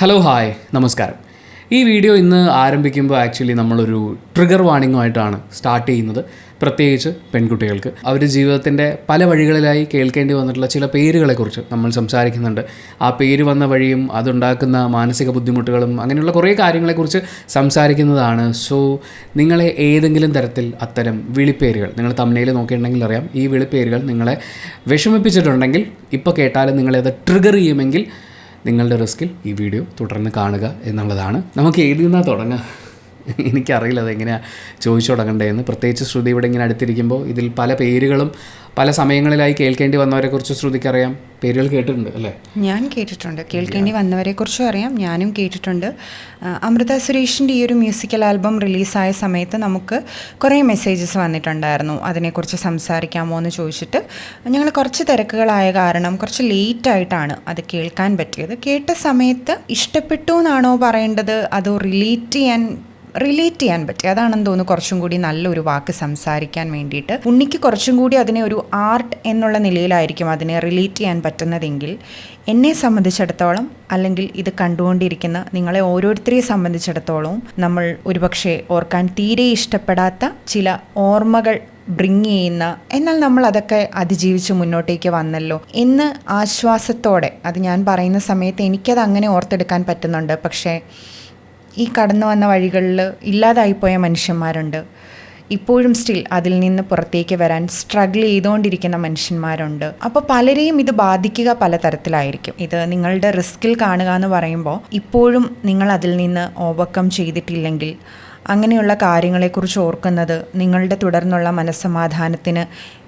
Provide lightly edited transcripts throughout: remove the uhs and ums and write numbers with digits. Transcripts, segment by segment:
Hello hi നമസ്കാരം. ഈ video ഇന്ന് ആരംഭിക്കുമ്പോൾ ആക്ച്വലി നമ്മളൊരു ട്രിഗർ വാർണിംഗുമായിട്ടാണ് സ്റ്റാർട്ട് ചെയ്യുന്നത്. പ്രത്യേകിച്ച് പെൺകുട്ടികൾക്ക് അവരുടെ ജീവിതത്തിൻ്റെ പല വഴികളിലായി കേൾക്കേണ്ടി വന്നിട്ടുള്ള ചില പേരുകളെക്കുറിച്ച് നമ്മൾ സംസാരിക്കുന്നുണ്ട്. ആ പേര് വന്ന വഴിയും അതുണ്ടാക്കുന്ന മാനസിക ബുദ്ധിമുട്ടുകളും അങ്ങനെയുള്ള കുറേ കാര്യങ്ങളെക്കുറിച്ച് സംസാരിക്കുന്നതാണ്. സോ നിങ്ങളെ ഏതെങ്കിലും തരത്തിൽ അത്തരം വിളിപ്പേരുകൾ നിങ്ങൾ തമ്മിൽ നോക്കിയിട്ടുണ്ടെങ്കിൽ അറിയാം, ഈ വിളിപ്പേരുകൾ നിങ്ങളെ വിഷമിപ്പിച്ചിട്ടുണ്ടെങ്കിൽ ഇപ്പോൾ കേട്ടാലും നിങ്ങളെ അത് ട്രിഗർ ചെയ്യുമെങ്കിൽ നിങ്ങളുടെ റിസ്കിൽ ഈ വീഡിയോ തുടർന്ന് കാണുക എന്നുള്ളതാണ്. നമുക്ക് ഏതിൽ നിന്നാണ് തുടങ്ങുക? എനിക്കറിയില്ല അതെങ്ങനെയാണ് ചോദിച്ചു തുടങ്ങണ്ടേന്ന്. പ്രത്യേകിച്ച് ശ്രുതി ഇവിടെ ഇങ്ങനെ അടുത്തിരിക്കുമ്പോൾ ഇതിൽ പല പേരുകളും പല സമയങ്ങളിലായി കേൾക്കേണ്ടി വന്നവരെക്കുറിച്ച് ശ്രുതിക്കറിയാം. പേരുകൾ കേട്ടിട്ടുണ്ട് അല്ലേ? ഞാൻ കേട്ടിട്ടുണ്ട്. കേൾക്കേണ്ടി വന്നവരെക്കുറിച്ചും അറിയാം, ഞാനും കേട്ടിട്ടുണ്ട്. അമൃത സുരേഷിൻ്റെ ഈ ഒരു മ്യൂസിക്കൽ ആൽബം റിലീസായ സമയത്ത് നമുക്ക് കുറേ മെസ്സേജസ് വന്നിട്ടുണ്ടായിരുന്നു, അതിനെക്കുറിച്ച് സംസാരിക്കാമോ എന്ന് ചോദിച്ചിട്ട്. ഞങ്ങൾ കുറച്ച് തിരക്കുകളായ കാരണം കുറച്ച് ലേറ്റായിട്ടാണ് അത് കേൾക്കാൻ പറ്റിയത്. കേട്ട സമയത്ത് ഇഷ്ടപ്പെട്ടു എന്നാണോ പറയേണ്ടത്, അതോ റിലേറ്റ് ചെയ്യാൻ പറ്റി, അതാണെന്ന് തോന്നുന്നു കുറച്ചും കൂടി നല്ലൊരു വാക്ക് സംസാരിക്കാൻ വേണ്ടിയിട്ട്. ഉണ്ണിക്ക് കുറച്ചും കൂടി അതിനെ ഒരു ആർട്ട് എന്നുള്ള നിലയിലായിരിക്കും അതിനെ റിലേറ്റ് ചെയ്യാൻ പറ്റുന്നതെങ്കിൽ, എന്നെ സംബന്ധിച്ചിടത്തോളം അല്ലെങ്കിൽ ഇത് കണ്ടുകൊണ്ടിരിക്കുന്ന നിങ്ങളെ ഓരോരുത്തരെയും സംബന്ധിച്ചിടത്തോളം നമ്മൾ ഒരുപക്ഷെ ഓർക്കാൻ തീരെ ഇഷ്ടപ്പെടാത്ത ചില ഓർമ്മകൾ ബ്രിങ് ചെയ്യുന്ന, എന്നാൽ നമ്മൾ അതൊക്കെ അതിജീവിച്ച് മുന്നോട്ടേക്ക് വന്നല്ലോ എന്ന് ആശ്വാസത്തോടെ, അത് ഞാൻ പറയുന്ന സമയത്ത് എനിക്കത് അങ്ങനെ ഓർത്തെടുക്കാൻ പറ്റുന്നുണ്ട്. പക്ഷേ ഈ കടന്നു വന്ന വഴികളിൽ ഇല്ലാതായിപ്പോയ മനുഷ്യന്മാരുണ്ട്, ഇപ്പോഴും സ്റ്റിൽ അതിൽ നിന്ന് പുറത്തേക്ക് വരാൻ സ്ട്രഗിൾ ചെയ്തുകൊണ്ടിരിക്കുന്ന മനുഷ്യന്മാരുണ്ട്. അപ്പോൾ പലരെയും ഇത് ബാധിക്കുക പലതരത്തിലായിരിക്കും. ഇത് നിങ്ങളുടെ റിസ്കിൽ കാണുക എന്ന് പറയുമ്പോൾ ഇപ്പോഴും നിങ്ങൾ അതിൽ നിന്ന് ഓവർകം ചെയ്തിട്ടില്ലെങ്കിൽ, അങ്ങനെയുള്ള കാര്യങ്ങളെക്കുറിച്ച് ഓർക്കുന്നത് നിങ്ങളുടെ തുടർന്നുള്ള മനസ്സമാധാനത്തിന്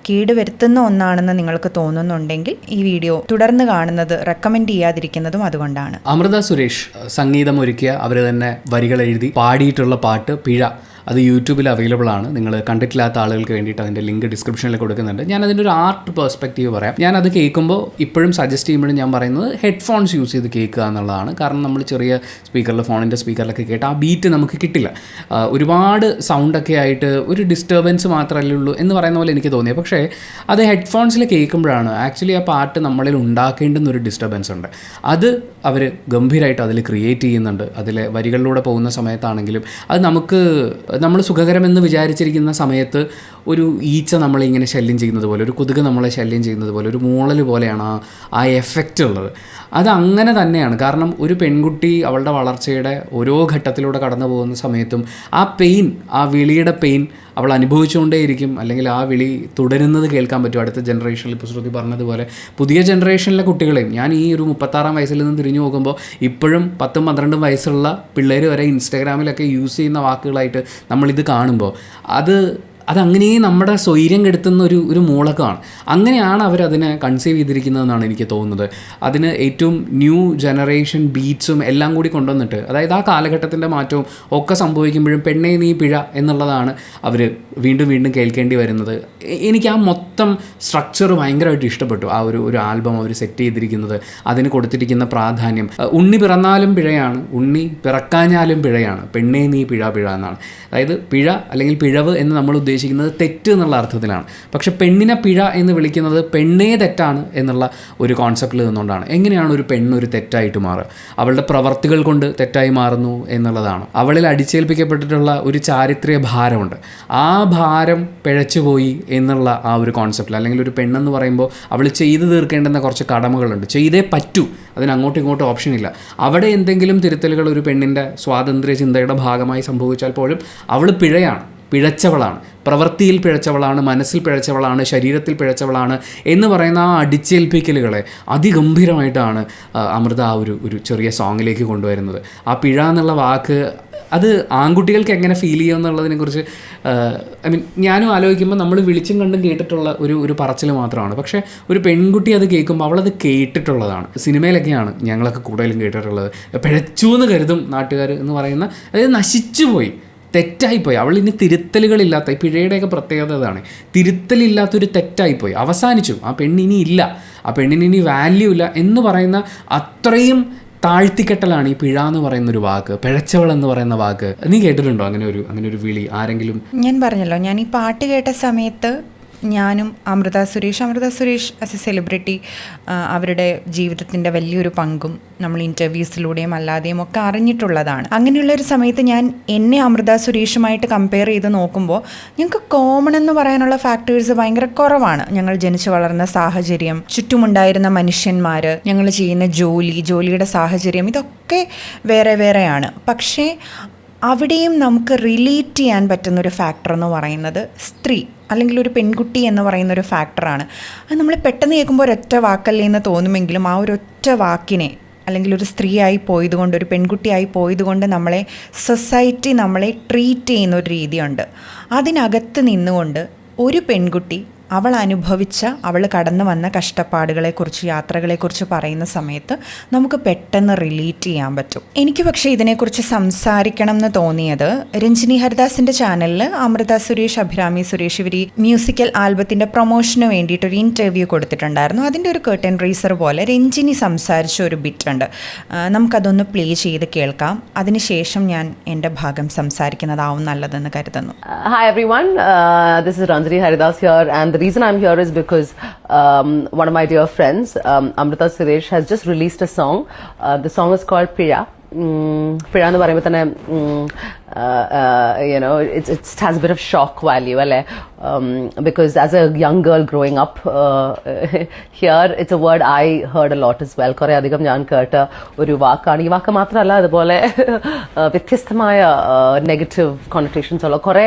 കേടുവരുത്തുന്ന ഒന്നാണെന്ന് നിങ്ങൾക്ക് തോന്നുന്നുണ്ടെങ്കിൽ ഈ വീഡിയോ തുടർന്ന് കാണുന്നത് റെക്കമെൻഡ് ചെയ്യാതിരിക്കുന്നതും അതുകൊണ്ടാണ്. അമൃത സുരേഷ് സംഗീതം ഒരുക്കിയ, അവർ തന്നെ വരികൾ എഴുതി പാടിയിട്ടുള്ള പാട്ട് പിഴ, അത് യൂട്യൂബിൽ അവൈലബിൾ ആണ്. നിങ്ങൾ കണ്ടിട്ടില്ലാത്ത ആളുകൾക്ക് വേണ്ടിയിട്ട് അതിൻ്റെ ലിങ്ക് ഡിസ്ക്രിപ്ഷനിൽ കൊടുക്കുന്നുണ്ട്. ഞാൻ അതിൻ്റെ ഒരു ആർട്ട് പെർസ്പെക്റ്റീവ് പറയാം. ഞാനത് കേൾക്കുമ്പോൾ ഇപ്പോഴും സജസ്റ്റ് ചെയ്യുമ്പോഴും ഞാൻ പറയുന്നത് ഹെഡ്ഫോൺസ് യൂസ് ചെയ്ത് കേൾക്കുക എന്നുള്ളതാണ്. കാരണം നമ്മൾ ചെറിയ സ്പീക്കറിൽ, ഫോണിൻ്റെ സ്പീക്കറിലൊക്കെ കേട്ട് ആ ബീറ്റ് നമുക്ക് കിട്ടില്ല. ഒരുപാട് സൗണ്ടൊക്കെ ആയിട്ട് ഒരു ഡിസ്റ്റർബൻസ് മാത്രമല്ലേ ഉള്ളൂ എന്ന് പറയുന്ന പോലെ എനിക്ക് തോന്നിയത്. പക്ഷേ അത് ഹെഡ്ഫോൺസിൽ കേൾക്കുമ്പോഴാണ് ആക്ച്വലി ആ പാട്ട് നമ്മളിൽ ഉണ്ടാക്കേണ്ടുന്ന ഒരു ഡിസ്റ്റർബൻസ് ഉണ്ട്. അത് അവർ ഗംഭീരമായിട്ട് അതിൽ ക്രിയേറ്റ് ചെയ്യുന്നുണ്ട്. അതിലെ വരികളിലൂടെ പോകുന്ന സമയത്താണെങ്കിലും അത് നമ്മൾ സുഖകരമെന്ന് വിചാരിച്ചിരിക്കുന്ന സമയത്ത് ഒരു ഈച്ച നമ്മളിങ്ങനെ ശല്യം ചെയ്യുന്നത് പോലെ, ഒരു കൊതുക് നമ്മളെ ശല്യം ചെയ്യുന്നത് പോലെ, ഒരു മൂളൽ പോലെയാണ് ആ എഫക്റ്റ് ഉള്ളത്. അത് അങ്ങനെ തന്നെയാണ്. കാരണം ഒരു പെൺകുട്ടി അവളുടെ വളർച്ചയുടെ ഓരോ ഘട്ടത്തിലൂടെ കടന്നു പോകുന്ന സമയത്തും ആ പെയിൻ, ആ വിളിയുടെ പെയിൻ അവൾ അനുഭവിച്ചുകൊണ്ടേയിരിക്കും. അല്ലെങ്കിൽ ആ വിളി തുടരുന്നത് കേൾക്കാൻ പറ്റും അടുത്ത ജനറേഷനിൽ. ഇപ്പോൾ ശ്രുതി പറഞ്ഞതുപോലെ പുതിയ ജനറേഷനിലെ കുട്ടികളെയും, ഞാൻ ഈ ഒരു 36 വയസ്സിൽ നിന്ന് തിരിഞ്ഞു നോക്കുമ്പോൾ ഇപ്പോഴും 10-12 വയസ്സുള്ള പിള്ളേർ വരെ ഇൻസ്റ്റാഗ്രാമിലൊക്കെ യൂസ് ചെയ്യുന്ന വാക്കുകളായിട്ട് നമ്മളിത് കാണുമ്പോൾ അതങ്ങനെ നമ്മുടെ സ്വൈര്യം കെടുത്തുന്ന ഒരു മൂളക്കമാണ്. അങ്ങനെയാണ് അവരതിനെ കൺസീവ് ചെയ്തിരിക്കുന്നതെന്നാണ് എനിക്ക് തോന്നുന്നത്. അതിന് ഏറ്റവും ന്യൂ ജനറേഷൻ ബീറ്റ്സും എല്ലാം കൂടി കൊണ്ടുവന്നിട്ട്, അതായത് ആ കാലഘട്ടത്തിൻ്റെ മാറ്റവും ഒക്കെ സംഭവിക്കുമ്പോഴും പെണ്ണേ നീ പിഴ എന്നുള്ളതാണ് അവർ വീണ്ടും വീണ്ടും കേൾക്കേണ്ടി വരുന്നത്. എനിക്ക് ആ മൊത്തം സ്ട്രക്ചർ ഭയങ്കരമായിട്ട് ഇഷ്ടപ്പെട്ടു. ആ ഒരു ആൽബം അവർ സെറ്റ് ചെയ്തിരിക്കുന്നത്, അതിന് കൊടുത്തിരിക്കുന്ന പ്രാധാന്യം. ഉണ്ണി പിറന്നാലും പിഴയാണ്, ഉണ്ണി പിറക്കാഞ്ഞാലും പിഴയാണ്, പെണ്ണേ നീ പിഴ എന്നാണ്. അതായത് പിഴ അല്ലെങ്കിൽ പിഴവ് എന്ന് നമ്മൾ ഉദ്ദേശിക്കുന്നത് തെറ്റ് എന്നുള്ള അർത്ഥത്തിലാണ്. പക്ഷെ പെണ്ണിനെ പിഴ എന്ന് വിളിക്കുന്നത് പെണ്ണേ തെറ്റാണ് എന്നുള്ള ഒരു കോൺസെപ്റ്റിൽ നിന്നുകൊണ്ടാണ്. എങ്ങനെയാണ് ഒരു പെണ്ണൊരു തെറ്റായിട്ട് മാറുക? അവളുടെ പ്രവർത്തികൾ കൊണ്ട് തെറ്റായി മാറുന്നു എന്നുള്ളതാണ്. അവളിൽ അടിച്ചേൽപ്പിക്കപ്പെട്ടിട്ടുള്ള ഒരു ചാരിത്ര്യ ഭാരമുണ്ട്. ആ ഭാരം പിഴച്ചുപോയി എന്നുള്ള ആ ഒരു കോൺസെപ്റ്റിൽ, അല്ലെങ്കിൽ ഒരു പെണ്ണെന്ന് പറയുമ്പോൾ അവൾ ചെയ്തു തീർക്കേണ്ടുന്ന കുറച്ച് കടമകളുണ്ട്, ചെയ്തേ പറ്റൂ, അതിന് അങ്ങോട്ടും ഇങ്ങോട്ടും ഓപ്ഷൻ ഇല്ല. അവിടെ എന്തെങ്കിലും തിരുത്തലുകൾ ഒരു പെണ്ണിൻ്റെ സ്വാതന്ത്ര്യ ചിന്തയുടെ ഭാഗമായി സംഭവിച്ചാൽ പോലും അവൾ പിഴച്ചവളാണ്, പ്രവൃത്തിയിൽ പിഴച്ചവളാണ്, മനസ്സിൽ പിഴച്ചവളാണ്, ശരീരത്തിൽ പിഴച്ചവളാണ് എന്ന് പറയുന്ന ആ അടിച്ചേൽപ്പിക്കലുകളെ അതിഗംഭീരമായിട്ടാണ് അമൃത ആ ഒരു ചെറിയ സോങ്ങിലേക്ക് കൊണ്ടുവരുന്നത്. ആ പിഴ എന്നുള്ള വാക്ക് അത് ആൺകുട്ടികൾക്ക് എങ്ങനെ ഫീൽ ചെയ്യുമെന്നുള്ളതിനെക്കുറിച്ച് ഞാനും ആലോചിക്കുമ്പോൾ നമ്മൾ വിളിച്ചും കണ്ടും കേട്ടിട്ടുള്ള ഒരു പറച്ചിൽ മാത്രമാണ്. പക്ഷേ ഒരു പെൺകുട്ടി അത് കേൾക്കുമ്പോൾ അവളത് കേട്ടിട്ടുള്ളതാണ്. സിനിമയിലൊക്കെയാണ് ഞങ്ങളൊക്കെ കൂടുതലും കേട്ടിട്ടുള്ളത്. പിഴച്ചു എന്ന് കരുതും നാട്ടുകാർ എന്ന് പറയുന്ന, അതായത് നശിച്ചുപോയി, തെറ്റായിപ്പോയി, അവൾ ഇനി തിരുത്തലുകളില്ലാത്ത, ഈ പിഴയുടെയൊക്കെ പ്രത്യേകത അതാണ്, തിരുത്തലില്ലാത്തൊരു തെറ്റായിപ്പോയി, അവസാനിച്ചു, ആ പെണ്ണിനി ഇല്ല, ആ പെണ്ണിന് ഇനി വാല്യൂ ഇല്ല എന്ന് പറയുന്ന അത്രയും താഴ്ത്തിക്കെട്ടലാണ് ഈ പിഴ എന്ന് പറയുന്നൊരു വാക്ക്, പിഴച്ചവൾ എന്ന് പറയുന്ന വാക്ക്. നീ കേട്ടിട്ടുണ്ടോ അങ്ങനെ ഒരു വിളി ആരെങ്കിലും? ഞാൻ പറഞ്ഞല്ലോ, ഞാൻ ഈ പാട്ട് കേട്ട സമയത്ത് ഞാനും Amrutha Suresh as a celebrity അവരുടെ ജീവിതത്തിൻ്റെ വലിയൊരു പങ്കും നമ്മൾ ഇൻ്റർവ്യൂസിലൂടെയും അല്ലാതെയും ഒക്കെ അറിഞ്ഞിട്ടുള്ളതാണ്. അങ്ങനെയുള്ളൊരു സമയത്ത് ഞാൻ എന്നെ അമൃത സുരേഷുമായിട്ട് കമ്പയർ ചെയ്ത് നോക്കുമ്പോൾ ഞങ്ങൾക്ക് കോമൺ എന്ന് പറയാനുള്ള ഫാക്ടേഴ്സ് ഭയങ്കര കുറവാണ്. ഞങ്ങൾ ജനിച്ചു വളർന്ന സാഹചര്യം, ചുറ്റുമുണ്ടായിരുന്ന മനുഷ്യന്മാർ, ഞങ്ങൾ ചെയ്യുന്ന ജോലിയുടെ സാഹചര്യം, ഇതൊക്കെ വേറെ വേറെയാണ്. പക്ഷേ അവിടെയും നമുക്ക് റിലേറ്റ് ചെയ്യാൻ പറ്റുന്നൊരു ഫാക്ടർ എന്ന് പറയുന്നത് സ്ത്രീ അല്ലെങ്കിൽ ഒരു പെൺകുട്ടി എന്ന് പറയുന്നൊരു ഫാക്ടറാണ്. അത് നമ്മൾ പെട്ടെന്ന് കേൾക്കുമ്പോൾ ഒരൊറ്റ വാക്കല്ലേ എന്ന് തോന്നുമെങ്കിലും ആ ഒരൊറ്റ വാക്കിനെ അല്ലെങ്കിൽ ഒരു സ്ത്രീയായി പോയതുകൊണ്ട്, ഒരു പെൺകുട്ടിയായി പോയതുകൊണ്ട് സൊസൈറ്റി നമ്മളെ ട്രീറ്റ് ചെയ്യുന്ന ഒരു രീതിയുണ്ട്. അതിനകത്ത് നിന്നുകൊണ്ട് ഒരു പെൺകുട്ടി അവൾ കടന്നു വന്ന കഷ്ടപ്പാടുകളെക്കുറിച്ച്, യാത്രകളെക്കുറിച്ച് പറയുന്ന സമയത്ത് നമുക്ക് പെട്ടെന്ന് റിലേറ്റ് ചെയ്യാൻ പറ്റും. എനിക്ക് പക്ഷേ ഇതിനെക്കുറിച്ച് സംസാരിക്കണം എന്ന് തോന്നിയത് രഞ്ജിനി ഹരിദാസിൻ്റെ ചാനലിൽ അമൃത സുരേഷ്, അഭിരാമി സുരേഷ് ഇവർ മ്യൂസിക്കൽ ആൽബത്തിൻ്റെ പ്രൊമോഷന് വേണ്ടിയിട്ടൊരു ഇൻ്റർവ്യൂ കൊടുത്തിട്ടുണ്ടായിരുന്നു. അതിൻ്റെ ഒരു കർട്ടൻ റൈസർ പോലെ രഞ്ജിനി സംസാരിച്ച ഒരു ബിറ്റുണ്ട്. നമുക്കതൊന്ന് പ്ലേ ചെയ്ത് കേൾക്കാം. അതിനുശേഷം ഞാൻ എൻ്റെ ഭാഗം സംസാരിക്കുന്നതാവും നല്ലതെന്ന് കരുതുന്നു. Hi everyone, this is Ranjini Haridas here, and the reason I'm here is because one of my dear friends, Amrita Suresh, has just released a song. The song is called Priya. Priya എന്ന് പറയുമ്പോൾ തന്നെ it has a bit of shock value, അല്ലേ? Because as a young girl growing up here, it's a word I heard a lot as well. കുറേ അധികം ഞാൻ കേട്ട ഒരു വാക്കാണ്. ഈ വാക്ക് മാത്രമല്ല, അതുപോലെ വ്യത്യസ്തമായ നെഗറ്റീവ് കോണറ്റേഷൻസ് ഉള്ള കുറേ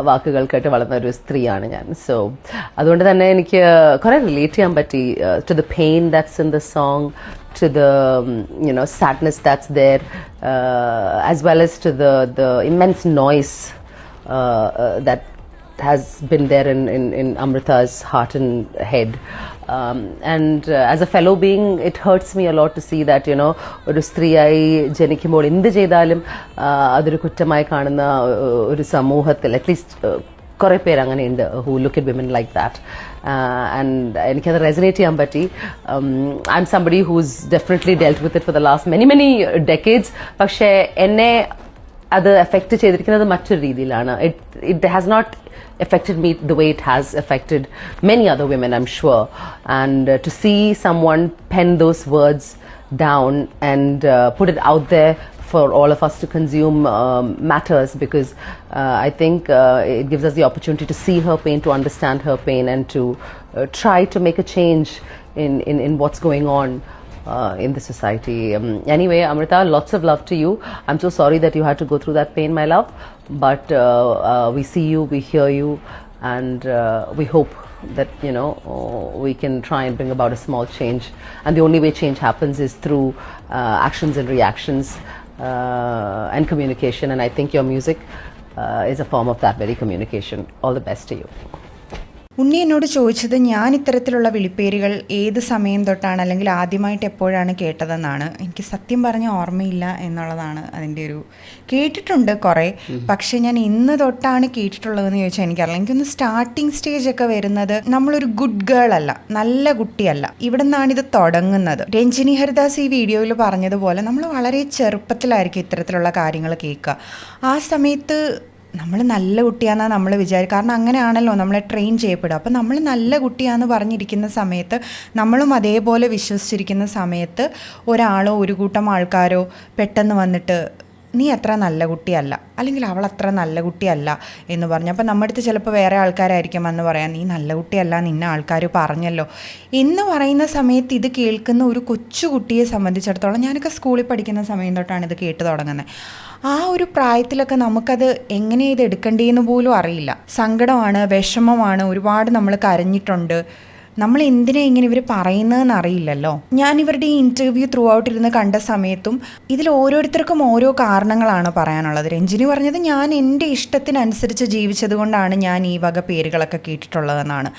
വാക്കുകൾ കേട്ട് വളർന്ന ഒരു സ്ത്രീയാണ് ഞാൻ. സോ അതുകൊണ്ട് തന്നെ എനിക്ക് കുറേ റിലേറ്റ് ചെയ്യാൻ പറ്റി to the pain that's in the song, to the sadness that's there, as well as to the immense noise that has been there in Amrita's heart and head, and as a fellow being, it hurts me a lot to see that ഒരു സ്ത്രീയായി ജനിക്കുമ്പോൾ എന്ത് ചെയ്താലും അതൊരു കുറ്റമായി കാണുന്ന ഒരു സമൂഹത്തിൽ at least കുറേ പേര് അങ്ങനെയുണ്ട് who look at women like that, and എനിക്കത് റെസനേറ്റ് ചെയ്യാൻ പറ്റി. I'm somebody who's definitely dealt with it for the last many decades, പക്ഷേ എന്നെ അത് എഫക്റ്റ് ചെയ്തിരിക്കുന്നത് മറ്റൊരു രീതിയിലാണ്. It has not affected me the way it has affected many other women, I'm sure, and to see someone pen those words down and put it out there for all of us to consume matters, because I think it gives us the opportunity to see her pain, to understand her pain, and to try to make a change in what's going on in the society. Anyway, Amrita, lots of love to you. I'm so sorry that you had to go through that pain, my love, but we see you, we hear you, and we hope that we can try and bring about a small change, and the only way change happens is through actions and reactions and communication, and I think your music is a form of that very communication. All the best to you. ഉണ്ണി എന്നോട് ചോദിച്ചത് ഞാൻ ഇത്തരത്തിലുള്ള വിളിപ്പേരുകൾ ഏത് സമയം തൊട്ടാണ് അല്ലെങ്കിൽ ആദ്യമായിട്ട് എപ്പോഴാണ് കേട്ടതെന്നാണ്. എനിക്ക് സത്യം പറഞ്ഞ ഓർമ്മയില്ല എന്നുള്ളതാണ് അതിൻ്റെ ഒരു. കേട്ടിട്ടുണ്ട് കുറേ, പക്ഷേ ഞാൻ ഇന്ന് തൊട്ടാണ് കേട്ടിട്ടുള്ളതെന്ന് ചോദിച്ചാൽ എനിക്കറിയില്ല. എനിക്കൊന്ന് സ്റ്റാർട്ടിങ് സ്റ്റേജ് ഒക്കെ വരുന്നത് നമ്മളൊരു ഗുഡ് ഗേൾ അല്ല, നല്ല കുട്ടിയല്ല, ഇവിടെ നിന്നാണിത് തുടങ്ങുന്നത്. രഞ്ജിനി ഹരിദാസ് ഈ വീഡിയോയിൽ പറഞ്ഞതുപോലെ നമ്മൾ വളരെ ചെറുപ്പത്തിലായിരിക്കും ഇത്തരത്തിലുള്ള കാര്യങ്ങൾ കേൾക്കുക. ആ സമയത്ത് നമ്മൾ നല്ല കുട്ടിയാണെന്നാണ് നമ്മൾ വിചാരിക്കുക. കാരണം അങ്ങനെയാണല്ലോ നമ്മളെ ട്രെയിൻ ചെയ്യപ്പെടുക. അപ്പോൾ നമ്മൾ നല്ല കുട്ടിയാണെന്ന് പറഞ്ഞിരിക്കുന്ന സമയത്ത്, നമ്മളും അതേപോലെ വിശ്വസിച്ചിരിക്കുന്ന സമയത്ത് ഒരാളോ ഒരു കൂട്ടം ആൾക്കാരോ പെട്ടെന്ന് വന്നിട്ട് നീ അത്ര നല്ല കുട്ടിയല്ല, അല്ലെങ്കിൽ അവൾ അത്ര നല്ല കുട്ടിയല്ല എന്ന് പറഞ്ഞു. അപ്പോൾ നമ്മുടെ അടുത്ത് ചിലപ്പോൾ വേറെ ആൾക്കാരായിരിക്കും എന്ന് പറയാം, നീ നല്ല കുട്ടിയല്ല, നിന്നെ ആൾക്കാർ പറഞ്ഞല്ലോ എന്ന് പറയുന്ന സമയത്ത് ഇത് കേൾക്കുന്ന ഒരു കൊച്ചുകുട്ടിയെ സംബന്ധിച്ചിടത്തോളം, ഞാനൊക്കെ സ്കൂളിൽ പഠിക്കുന്ന സമയം തൊട്ടാണ് ഇത് കേട്ട് തുടങ്ങുന്നത്. ആ ഒരു പ്രായത്തിലൊക്കെ നമുക്കത് എങ്ങനെ ഇത് എടുക്കേണ്ടതെന്ന് പോലും അറിയില്ല. സങ്കടമാണ്, വിഷമമാണ്, ഒരുപാട് നമ്മൾ കരഞ്ഞിട്ടുണ്ട്. നമ്മൾ എന്തിനാ ഇങ്ങനെ ഇവർ പറയുന്നതെന്ന് അറിയില്ലല്ലോ. ഞാൻ ഇവരുടെ ഈ ഇൻ്റർവ്യൂ ത്രൂ ഔട്ട് ഇരുന്ന് കണ്ട സമയത്തും ഇതിൽ ഓരോരുത്തർക്കും ഓരോ കാരണങ്ങളാണ് പറയാനുള്ളത്. രഞ്ജിനി പറഞ്ഞത് ഞാൻ എൻ്റെ ഇഷ്ടത്തിനനുസരിച്ച് ജീവിച്ചത് കൊണ്ടാണ് ഞാൻ ഈ വക പേരുകളൊക്കെ കേട്ടിട്ടുള്ളതെന്നാണ്.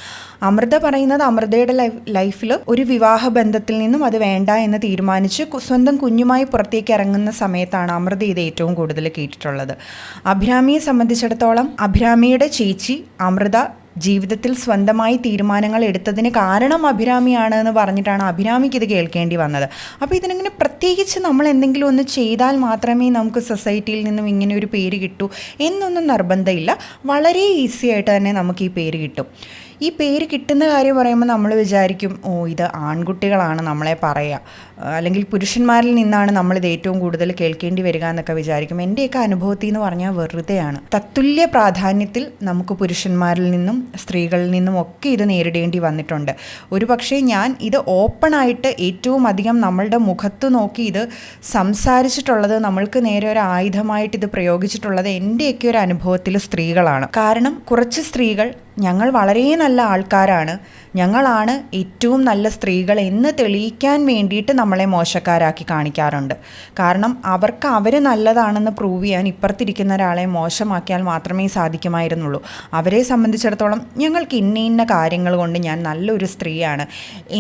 അമൃത പറയുന്നത് അമൃതയുടെ ലൈഫിൽ ഒരു വിവാഹ ബന്ധത്തിൽ നിന്നും അത് വേണ്ട എന്ന് തീരുമാനിച്ച് സ്വന്തം കുഞ്ഞുമായി പുറത്തേക്ക് ഇറങ്ങുന്ന സമയത്താണ് അമൃത ഇത് ഏറ്റവും കൂടുതൽ കേട്ടിട്ടുള്ളത്. അഭിരാമിയെ സംബന്ധിച്ചിടത്തോളം അഭിരാമിയുടെ ചേച്ചി അമൃത ജീവിതത്തിൽ സ്വന്തമായി തീരുമാനങ്ങൾ എടുത്തതിന് കാരണം അഭിരാമിയാണ് എന്ന് പറഞ്ഞിട്ടാണ് അഭിരാമിക്ക് ഇത് കേൾക്കേണ്ടി വന്നത്. അപ്പോൾ ഇതിനങ്ങനെ പ്രത്യേകിച്ച് നമ്മൾ എന്തെങ്കിലും ഒന്ന് ചെയ്താൽ മാത്രമേ നമുക്ക് സൊസൈറ്റിയിൽ നിന്നും ഇങ്ങനെ ഒരു പേര് കിട്ടൂ എന്നൊന്നും നിർബന്ധമില്ല. വളരെ ഈസി ആയിട്ട് തന്നെ നമുക്ക് ഈ പേര് കിട്ടും. ഈ പേര് കിട്ടുന്ന കാര്യം പറയുമ്പോൾ നമ്മൾ വിചാരിക്കും, ഓ ഇത് ആൺകുട്ടികളാണ് നമ്മളെ പറയുക, അല്ലെങ്കിൽ പുരുഷന്മാരിൽ നിന്നാണ് നമ്മളിത് ഏറ്റവും കൂടുതൽ കേൾക്കേണ്ടി വരിക എന്നൊക്കെ വിചാരിക്കും. എൻ്റെയൊക്കെ അനുഭവത്തിൽ എന്ന് പറഞ്ഞാൽ വെറുതെയാണ്. തത്തുല്യ പ്രാധാന്യത്തിൽ നമുക്ക് പുരുഷന്മാരിൽ നിന്നും സ്ത്രീകളിൽ നിന്നും ഒക്കെ ഇത് നേരിടേണ്ടി വന്നിട്ടുണ്ട്. ഒരു പക്ഷേ ഞാൻ ഇത് ഓപ്പണായിട്ട് ഏറ്റവും അധികം നമ്മളുടെ മുഖത്ത് നോക്കി ഇത് സംസാരിച്ചിട്ടുള്ളത്, നമ്മൾക്ക് നേരെ ഒരു ആയുധമായിട്ട് ഇത് പ്രയോഗിച്ചിട്ടുള്ളത് എൻ്റെയൊക്കെ ഒരു അനുഭവത്തിൽ സ്ത്രീകളാണ്. കാരണം കുറച്ച് സ്ത്രീകൾ ഞങ്ങൾ വളരെ നല്ല ആൾക്കാരാണ്, ഞങ്ങളാണ് ഏറ്റവും നല്ല സ്ത്രീകൾ എന്ന് തെളിയിക്കാൻ വേണ്ടിയിട്ട് നമ്മളെ മോശക്കാരാക്കി കാണിക്കാറുണ്ട്. കാരണം അവർക്ക് അവർ നല്ലതാണെന്ന് പ്രൂവ് ചെയ്യാൻ ഇപ്പുറത്തിരിക്കുന്ന ഒരാളെ മോശമാക്കിയാൽ മാത്രമേ സാധിക്കുമായിരുന്നുള്ളൂ. അവരെ സംബന്ധിച്ചിടത്തോളം ഞങ്ങൾക്ക് ഇന്ന കാര്യങ്ങൾ കൊണ്ട് ഞാൻ നല്ലൊരു സ്ത്രീയാണ്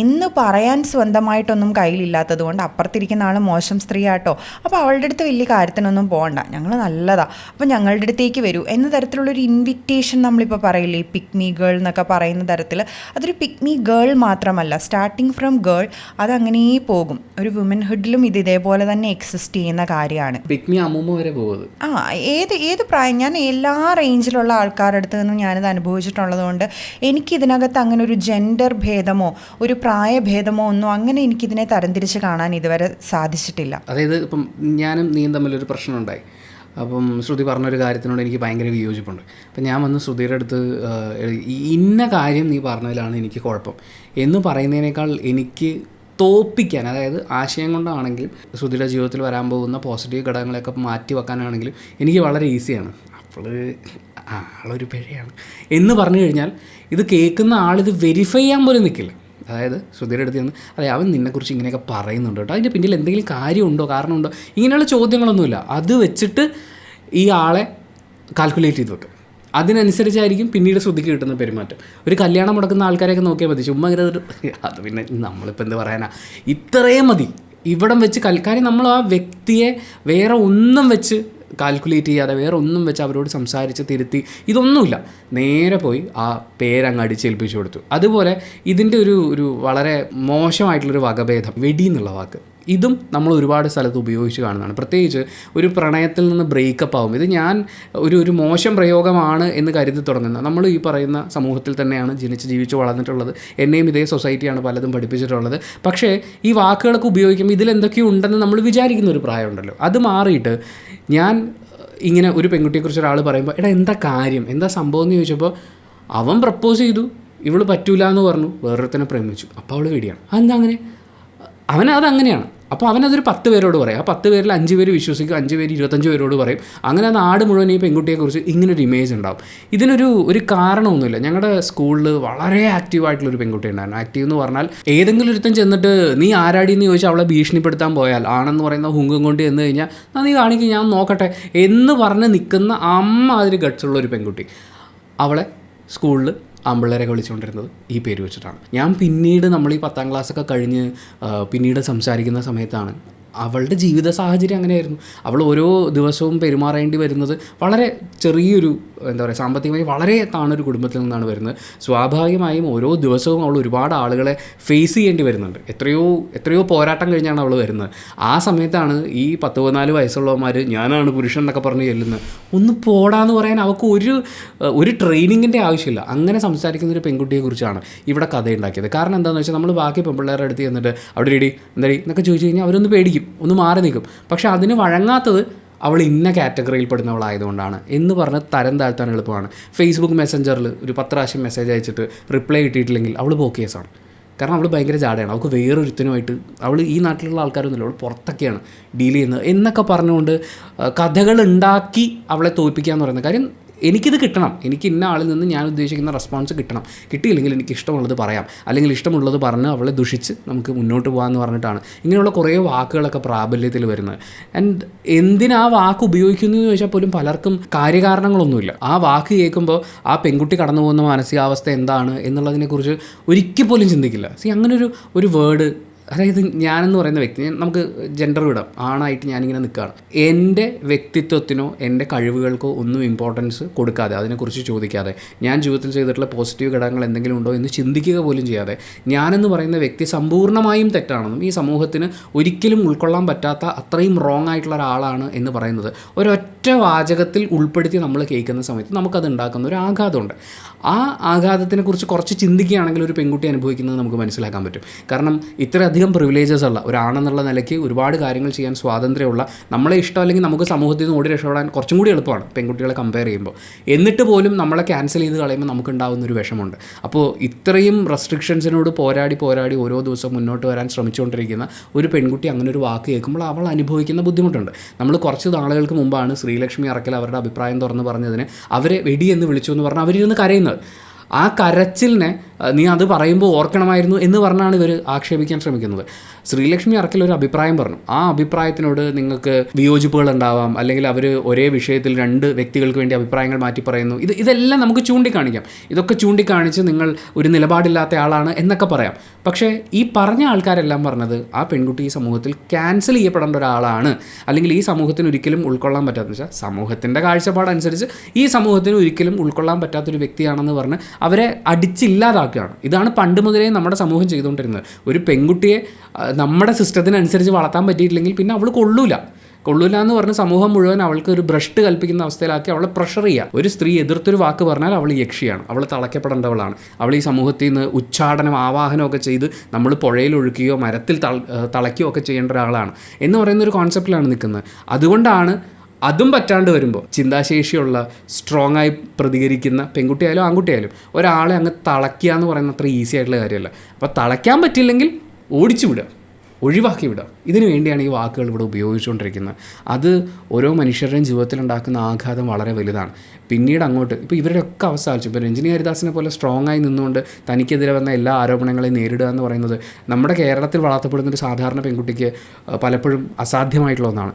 എന്ന് പറയാൻ സ്വന്തമായിട്ടൊന്നും കയ്യിലില്ലാത്തത് കൊണ്ട് അപ്പുറത്തിരിക്കുന്ന ആൾ മോശം സ്ത്രീയാട്ടോ, അപ്പോൾ അവളുടെ അടുത്ത് വലിയ കാര്യത്തിനൊന്നും പോകണ്ട, ഞങ്ങൾ നല്ലതാ, അപ്പോൾ ഞങ്ങളുടെ അടുത്തേക്ക് വരൂ എന്ന തരത്തിലുള്ളൊരു ഇൻവിറ്റേഷൻ നമ്മളിപ്പോൾ പറയില്ലേ, പിക് മീ ഗേൾ എന്നൊക്കെ പറയുന്ന തരത്തിൽ. അതൊരു പിക് മീ ഗേൾ മാത്രമല്ല, സ്റ്റാർട്ടിങ് ഫ്രം ഗേൾ അതങ്ങനെ പോകും. ഒരു വുമൻഹുഡിലും ഇത് ഇതേപോലെ തന്നെ എക്സിസ്റ്റ് ചെയ്യുന്ന കാര്യമാണ്. പിക് മീ അമ്മൂമ്മ വരെ പോകുന്നത്. ഏത് പ്രായം, ഞാൻ എല്ലാ റേഞ്ചിലുള്ള ആൾക്കാരുടെ അടുത്ത് നിന്നും ഞാനിത് അനുഭവിച്ചിട്ടുള്ളത് കൊണ്ട് എനിക്കിതിനകത്ത് അങ്ങനെ ഒരു ജെൻഡർ ഭേദമോ ഒരു പ്രായഭേദമോ ഒന്നും അങ്ങനെ എനിക്കിതിനെ തരംതിരിച്ച് കാണാൻ ഇതുവരെ സാധിച്ചിട്ടില്ല. അതായത് ഇപ്പം ഞാനും നീയും തമ്മിലൊരു പ്രശ്നമുണ്ടായി. അപ്പം ശ്രുതി പറഞ്ഞൊരു കാര്യത്തിനോട് എനിക്ക് ഭയങ്കര വിയോജിപ്പുണ്ട്. അപ്പം ഞാൻ വന്ന് ശ്രുതിയുടെ അടുത്ത് ഇന്ന കാര്യം നീ പറഞ്ഞതിലാണ് എനിക്ക് കുഴപ്പം എന്ന് പറയുന്നതിനേക്കാൾ എനിക്ക് തോപ്പിക്കാൻ, അതായത് ആശയം കൊണ്ടാണെങ്കിലും ശ്രുതിയുടെ ജീവിതത്തിൽ വരാൻ പോകുന്ന പോസിറ്റീവ് ഘടകങ്ങളെയൊക്കെ മാറ്റി വെക്കാനാണെങ്കിലും എനിക്ക് വളരെ ഈസിയാണ്. അപ്പോൾ ആളൊരു പിഴയാണ് എന്ന് പറഞ്ഞു കഴിഞ്ഞാൽ ഇത് കേൾക്കുന്ന ആളിത് വെരിഫൈ ചെയ്യാൻ പോലും നിൽക്കില്ല. അതായത് ശ്രുതിയുടെ അടുത്ത് നിന്ന് അതെ അവൻ നിന്നെക്കുറിച്ച് ഇങ്ങനെയൊക്കെ പറയുന്നുണ്ട് കേട്ടോ, അതിൻ്റെ പിന്നിൽ എന്തെങ്കിലും കാര്യമുണ്ടോ കാരണമുണ്ടോ ഇങ്ങനെയുള്ള ചോദ്യങ്ങളൊന്നുമില്ല. അത് വെച്ചിട്ട് ഈ ആളെ കാൽക്കുലേറ്റ് ചെയ്ത് വെക്കും. അതിനനുസരിച്ചായിരിക്കും പിന്നീട് ശ്രുതിക്ക് കിട്ടുന്ന പെരുമാറ്റം. ഒരു കല്യാണം മുടക്കുന്ന ആൾക്കാരെയൊക്കെ നോക്കിയാൽ മതി, ചുമ്മാ ഇങ്ങനെ അത് പിന്നെ നമ്മളിപ്പോൾ എന്ത് പറയാനാ, ഇത്രയും മതി ഇവിടം വെച്ച് കാര്യം നമ്മൾ ആ വ്യക്തിയെ വേറെ ഒന്നും വെച്ച് കാൽക്കുലേറ്റ് ചെയ്യാതെ വേറെ ഒന്നും വെച്ച് അവരോട് സംസാരിച്ച് തിരുത്തി ഇതൊന്നുമില്ല, നേരെ പോയി ആ പേരങ്ങ് അടിച്ചേൽപ്പിച്ചു കൊടുത്തു. അതുപോലെ ഇതിൻ്റെ ഒരു വളരെ മോശമായിട്ടുള്ളൊരു വകഭേദം വെടി എന്നുള്ള വാക്ക്, ഇതും നമ്മൾ ഒരുപാട് സ്ഥലത്ത് ഉപയോഗിച്ച് കാണുന്നതാണ്. പ്രത്യേകിച്ച് ഒരു പ്രണയത്തിൽ നിന്ന് ബ്രേക്കപ്പ് ആകും. ഇത് ഞാൻ ഒരു മോശം പ്രയോഗമാണ് എന്ന് കരുതി തുടങ്ങുന്ന, നമ്മൾ ഈ പറയുന്ന സമൂഹത്തിൽ തന്നെയാണ് ജീവിച്ച് വളർന്നിട്ടുള്ളത്. എന്നെയും ഇതേ സൊസൈറ്റിയാണ് പലതും പഠിപ്പിച്ചിട്ടുള്ളത്. പക്ഷേ ഈ വാക്കുകളൊക്കെ ഉപയോഗിക്കുമ്പോൾ ഇതിലെന്തൊക്കെയോ ഉണ്ടെന്ന് നമ്മൾ വിചാരിക്കുന്ന ഒരു പ്രായമുണ്ടല്ലോ, അത് മാറിയിട്ട് ഞാൻ ഇങ്ങനെ ഒരു പെൺകുട്ടിയെക്കുറിച്ച് ഒരാൾ പറയുമ്പോൾ എടാ എന്താ കാര്യം, എന്താ സംഭവം എന്ന് ചോദിച്ചപ്പോൾ അവൻ പ്രപ്പോസ് ചെയ്തു, ഇവള് പറ്റൂല എന്ന് പറഞ്ഞു, വേറൊരുത്തനെ പ്രേമിച്ചു, അപ്പോൾ അവൾ വെടിയാണ്. അതെന്താ അങ്ങനെ? അവനതങ്ങനെയാണ്. അപ്പോൾ അവനതൊരു 10 പേരോട് പറയും. ആ 10 പേരിൽ 5 പേര് വിശ്വസിക്കും, 5 പേര് 25 പേരോട് പറയും. അങ്ങനെ നാട് മുഴുവൻ ഈ പെൺകുട്ടിയെക്കുറിച്ച് ഇങ്ങനൊരു ഇമേജ് ഉണ്ടാവും. ഇതിനൊരു കാരണമൊന്നുമില്ല. ഞങ്ങളുടെ സ്കൂളിൽ വളരെ ആക്റ്റീവായിട്ടുള്ളൊരു പെൺകുട്ടി ഉണ്ടായിരുന്നു. ആക്റ്റീവ് എന്ന് പറഞ്ഞാൽ ഏതെങ്കിലും ഒരുത്തൻ ചെന്നിട്ട് നീ ആരാടി എന്ന് ചോദിച്ചാൽ അവളെ ഭീഷണിപ്പെടുത്താൻ പോയാൽ, ആണെന്ന് പറയുന്ന ഹുങ്കം കൊണ്ട് ചെന്ന് കഴിഞ്ഞാൽ നീ കാണിക്കും ഞാൻ നോക്കട്ടെ എന്ന് പറഞ്ഞ് നിൽക്കുന്ന അമ്മാതിരി ഗട്ട്സുള്ള ഒരു പെൺകുട്ടി. അവളെ സ്കൂളിൽ ആമ്പിള്ളേരൊക്കെ വിളിച്ചുകൊണ്ടിരുന്നത് ഈ പേര് വെച്ചിട്ടാണ്. ഞാൻ പിന്നീട് നമ്മൾ ഈ 10ാം ക്ലാസ്സൊക്കെ കഴിഞ്ഞ് പിന്നീട് സംസാരിക്കുന്ന സമയത്താണ് അവളുടെ ജീവിത സാഹചര്യം അങ്ങനെയായിരുന്നു. അവൾ ഓരോ ദിവസവും പെരുമാറേണ്ടി വരുന്നത് വളരെ ചെറിയൊരു സാമ്പത്തികമായി വളരെ താണൊരു കുടുംബത്തിൽ നിന്നാണ് വരുന്നത്. സ്വാഭാവികമായും ഓരോ ദിവസവും അവൾ ഒരുപാട് ആളുകളെ ഫേസ് ചെയ്യേണ്ടി വരുന്നുണ്ട്. എത്രയോ പോരാട്ടം കഴിഞ്ഞാണ് അവൾ വരുന്നത്. ആ സമയത്താണ് ഈ 14 വയസ്സുള്ളവന്മാർ ഞാനാണ് പുരുഷൻ എന്നൊക്കെ പറഞ്ഞ് ചെല്ലുന്നത്. ഒന്ന് പോടാന്ന് പറയാൻ അവൾക്ക് ഒരു ട്രെയിനിങ്ങിൻ്റെ ആവശ്യമില്ല. അങ്ങനെ സംസാരിക്കുന്ന ഒരു പെൺകുട്ടിയെക്കുറിച്ചാണ് ഇവിടെ കഥയുണ്ടാക്കിയത്. കാരണം എന്താണെന്ന് വെച്ചാൽ നമ്മൾ ബാക്കി പെൺപിള്ളേരുടെ അടുത്ത് ചെന്നിട്ട് അവിടെ ഇടി എന്താടി എന്നൊക്കെ ചോദിച്ചു കഴിഞ്ഞാൽ അവരൊന്ന് പേടിക്കും, ഒന്ന് മാറി നിൽക്കും. പക്ഷെ അതിന് വഴങ്ങാത്തത് അവൾ ഇന്ന കാറ്റഗറിയിൽ പെടുന്നവളായതുകൊണ്ടാണ് എന്ന് പറഞ്ഞ് തരം താഴ്ത്താൻ എളുപ്പമാണ്. ഫേസ്ബുക്ക് മെസ്സഞ്ചറിൽ ഒരു 10 പ്രാവശ്യം മെസ്സേജ് അയച്ചിട്ട് റിപ്ലൈ കിട്ടിയിട്ടില്ലെങ്കിൽ അവൾ പോക്ക് കേസാണ്. കാരണം അവൾ ഭയങ്കര ജാടയാണ്, അവൾക്ക് വേറൊരുത്തനുമായിട്ട് അവൾ ഈ നാട്ടിലുള്ള ആൾക്കാരൊന്നുമില്ല, അവൾ പുറത്തൊക്കെയാണ് ഡീൽ ചെയ്യുന്നത് എന്നൊക്കെ പറഞ്ഞുകൊണ്ട് കഥകൾ ഉണ്ടാക്കി അവളെ തോൽപ്പിക്കുക എന്ന് പറയുന്ന കാര്യം. എനിക്കിത് കിട്ടണം, എനിക്ക് ഇന്ന ആളിൽ നിന്ന് ഞാൻ ഉദ്ദേശിക്കുന്ന റെസ്പോൺസ് കിട്ടണം. കിട്ടിയില്ലെങ്കിൽ എനിക്ക് ഇഷ്ടമുള്ളത് പറയാം, അല്ലെങ്കിൽ ഇഷ്ടമുള്ളത് പറഞ്ഞ് അവളെ ദുഷിച്ച് നമുക്ക് മുന്നോട്ട് പോകാമെന്ന് പറഞ്ഞിട്ടാണ് ഇങ്ങനെയുള്ള കുറേ വാക്കുകളൊക്കെ പ്രാബല്യത്തിൽ വരുന്നത്. ആൻഡ് എന്തിനാ വാക്ക് ഉപയോഗിക്കുന്നു എന്ന് ചോദിച്ചാൽ പോലും പലർക്കും കാര്യകാരണങ്ങളൊന്നുമില്ല. ആ വാക്ക് കേൾക്കുമ്പോൾ ആ പെൺകുട്ടി കടന്നു പോകുന്ന മാനസികാവസ്ഥ എന്താണ് എന്നുള്ളതിനെക്കുറിച്ച് ഒരിക്കൽ പോലും ചിന്തിക്കില്ല. അങ്ങനൊരു വേർഡ് അതായത് ഞാനെന്ന് പറയുന്ന വ്യക്തി, നമുക്ക് ജെൻഡർ വിടാം, ആണായിട്ട് ഞാനിങ്ങനെ നിൽക്കുകയാണ്. എൻ്റെ വ്യക്തിത്വത്തിനോ എൻ്റെ കഴിവുകൾക്കോ ഒന്നും ഇമ്പോർട്ടൻസ് കൊടുക്കാതെ, അതിനെക്കുറിച്ച് ചോദിക്കാതെ, ഞാൻ ജീവിതത്തിൽ ചെയ്തിട്ടുള്ള പോസിറ്റീവ് ഘടകങ്ങൾ എന്തെങ്കിലും ഉണ്ടോ എന്ന് ചിന്തിക്കുക പോലും ചെയ്യാതെ, ഞാനെന്ന് പറയുന്ന വ്യക്തി സമ്പൂർണ്ണമായും തെറ്റാണെന്നും ഈ സമൂഹത്തിന് ഒരിക്കലും ഉൾക്കൊള്ളാൻ പറ്റാത്ത അത്രയും റോങ് ആയിട്ടുള്ള ഒരാളാണ് എന്ന് പറയുന്നത് ഒരൊറ്റ വാചകത്തിൽ ഉൾപ്പെടുത്തി നമ്മൾ കേൾക്കുന്ന സമയത്ത് നമുക്കത് ഉണ്ടാക്കുന്ന ഒരു ആഘാതമുണ്ട്. ആ ആഘാതത്തിനെക്കുറിച്ച് കുറച്ച് ചിന്തിക്കുകയാണെങ്കിൽ ഒരു പെൺകുട്ടി അനുഭവിക്കുന്നത് നമുക്ക് മനസ്സിലാക്കാൻ പറ്റും. കാരണം ഇത്രയധികം പ്രിവിലേജസ് ഉള്ള ഒരാണെന്നുള്ള നിലയ്ക്ക് ഒരുപാട് കാര്യങ്ങൾ ചെയ്യാൻ സ്വാതന്ത്ര്യമുള്ള, നമ്മളെ ഇഷ്ടമല്ലെങ്കിൽ നമുക്ക് സമൂഹത്തിൽ നിന്ന് ഓടി രക്ഷപ്പെടാൻ കുറച്ചും കൂടി എളുപ്പമാണ് പെൺകുട്ടികളെ കമ്പയർ ചെയ്യുമ്പോൾ. എന്നിട്ട് പോലും നമ്മളെ ക്യാൻസൽ ചെയ്ത് കളയുമ്പോൾ നമുക്കുണ്ടാകുന്നൊരു വിഷമമുണ്ട്. അപ്പോൾ ഇത്രയും റെസ്ട്രിക്ഷൻസിനോട് പോരാടി ഓരോ ദിവസവും മുന്നോട്ട് വരാൻ ശ്രമിച്ചുകൊണ്ടിരിക്കുന്ന ഒരു പെൺകുട്ടി അങ്ങനെ ഒരു വാക്ക് കേൾക്കുമ്പോൾ അവൾ അനുഭവിക്കുന്ന ബുദ്ധിമുട്ടുണ്ട്. നമ്മൾ കുറച്ച് നാളുകൾക്ക് മുമ്പാണ് ശ്രീലക്ഷ്മി അറക്കൽ അവരുടെ അഭിപ്രായം തുറന്ന് പറഞ്ഞതിന് അവരെ വെടി എന്ന് വിളിച്ചു എന്ന് പറഞ്ഞാൽ അവരിരുന്ന് കരയുന്നത്. ആ കരച്ചിലിനെ നീ അത് പറയുമ്പോൾ ഓർക്കണമായിരുന്നു എന്ന് പറഞ്ഞാണ് ഇവർ ആക്ഷേപിക്കാൻ ശ്രമിക്കുന്നത്. ശ്രീലക്ഷ്മി അറക്കൽ ഒരു അഭിപ്രായം പറഞ്ഞു. ആ അഭിപ്രായത്തിനോട് നിങ്ങൾക്ക് വിയോജിപ്പുകൾ ഉണ്ടാവാം, അല്ലെങ്കിൽ അവർ ഒരേ വിഷയത്തിൽ രണ്ട് വ്യക്തികൾക്ക് വേണ്ടി അഭിപ്രായങ്ങൾ മാറ്റി പറയുന്നു. ഇതെല്ലാം നമുക്ക് ചൂണ്ടിക്കാണിക്കാം. ഇതൊക്കെ ചൂണ്ടിക്കാണിച്ച് നിങ്ങൾ ഒരു നിലപാടില്ലാത്ത ആളാണ് എന്നൊക്കെ പറയാം. പക്ഷേ ഈ പറഞ്ഞ ആൾക്കാരെല്ലാം പറഞ്ഞത് ആ പെൺകുട്ടി ഈ സമൂഹത്തിൽ ക്യാൻസൽ ചെയ്യപ്പെടേണ്ട ഒരാളാണ്, അല്ലെങ്കിൽ ഈ സമൂഹത്തിന് ഒരിക്കലും ഉൾക്കൊള്ളാൻ പറ്റാത്തെന്ന് വെച്ചാൽ സമൂഹത്തിൻ്റെ കാഴ്ചപ്പാടനുസരിച്ച് ഈ സമൂഹത്തിന് ഒരിക്കലും ഉൾക്കൊള്ളാൻ പറ്റാത്തൊരു വ്യക്തിയാണെന്ന് പറഞ്ഞ് അവരെ അടിച്ചില്ലാതാക്കുകയാണ്. ഇതാണ് പണ്ട് മുതലേ നമ്മുടെ സമൂഹം ചെയ്തുകൊണ്ടിരുന്നത്. ഒരു പെൺകുട്ടിയെ നമ്മുടെ സിസ്റ്റത്തിനനുസരിച്ച് വളർത്താൻ പറ്റിയിട്ടില്ലെങ്കിൽ പിന്നെ അവൾ കൊള്ളൂല എന്ന് പറഞ്ഞ് സമൂഹം മുഴുവൻ അവൾക്ക് ഒരു ഭ്രഷ്ട് കൽപ്പിക്കുന്ന അവസ്ഥയിലാക്കി അവളെ പ്രഷർ ചെയ്യുക. ഒരു സ്ത്രീ എതിർത്തൊരു വാക്ക് പറഞ്ഞാൽ അവൾ യക്ഷിയാണ്, അവൾ തളയ്ക്കപ്പെടേണ്ടവളാണ്, അവൾ ഈ സമൂഹത്തിൽ നിന്ന് ഉച്ചാടനം ആവാഹനമൊക്കെ ചെയ്ത് നമ്മൾ പുഴയിൽ ഒഴുക്കുകയോ മരത്തിൽ തളയ്ക്കുകയോ ഒക്കെ ചെയ്യേണ്ട ഒരാളാണ് എന്ന് പറയുന്നൊരു കോൺസെപ്റ്റിലാണ് നിൽക്കുന്നത്. അതുകൊണ്ടാണ് അതും പറ്റാണ്ട് വരുമ്പോൾ ചിന്താശേഷിയുള്ള സ്ട്രോങ് ആയി പ്രതികരിക്കുന്ന പെൺകുട്ടിയായാലും ആൺകുട്ടിയായാലും ഒരാളെ അങ്ങ് തളയ്ക്കുക എന്ന് പറയുന്ന അത്ര ഈസി ആയിട്ടുള്ള കാര്യമല്ല. അപ്പോൾ തളയ്ക്കാൻ പറ്റില്ലെങ്കിൽ ഓടിച്ചു വിടുക, ഒഴിവാക്കി വിടുക. ഇതിനു വേണ്ടിയാണ് ഈ വാക്കുകൾ ഇവിടെ ഉപയോഗിച്ചുകൊണ്ടിരിക്കുന്നത്. അത് ഓരോ മനുഷ്യരുടെയും ജീവിതത്തിലുണ്ടാക്കുന്ന ആഘാതം വളരെ വലുതാണ്. പിന്നീട് അങ്ങോട്ട് ഇപ്പോൾ ഇവരുടെയൊക്കെ അവസ്ഥ ആലോചിച്ചു. ഇപ്പോൾ രഞ്ജിനി ഹരിദാസിനെ പോലെ സ്ട്രോങ് ആയി നിന്നുകൊണ്ട് തനിക്കെതിരെ വന്ന എല്ലാ ആരോപണങ്ങളെയും നേരിടുക എന്ന് പറയുന്നത് നമ്മുടെ കേരളത്തിൽ വളർത്തപ്പെടുന്നൊരു സാധാരണ പെൺകുട്ടിക്ക് പലപ്പോഴും അസാധ്യമായിട്ടുള്ള ഒന്നാണ്.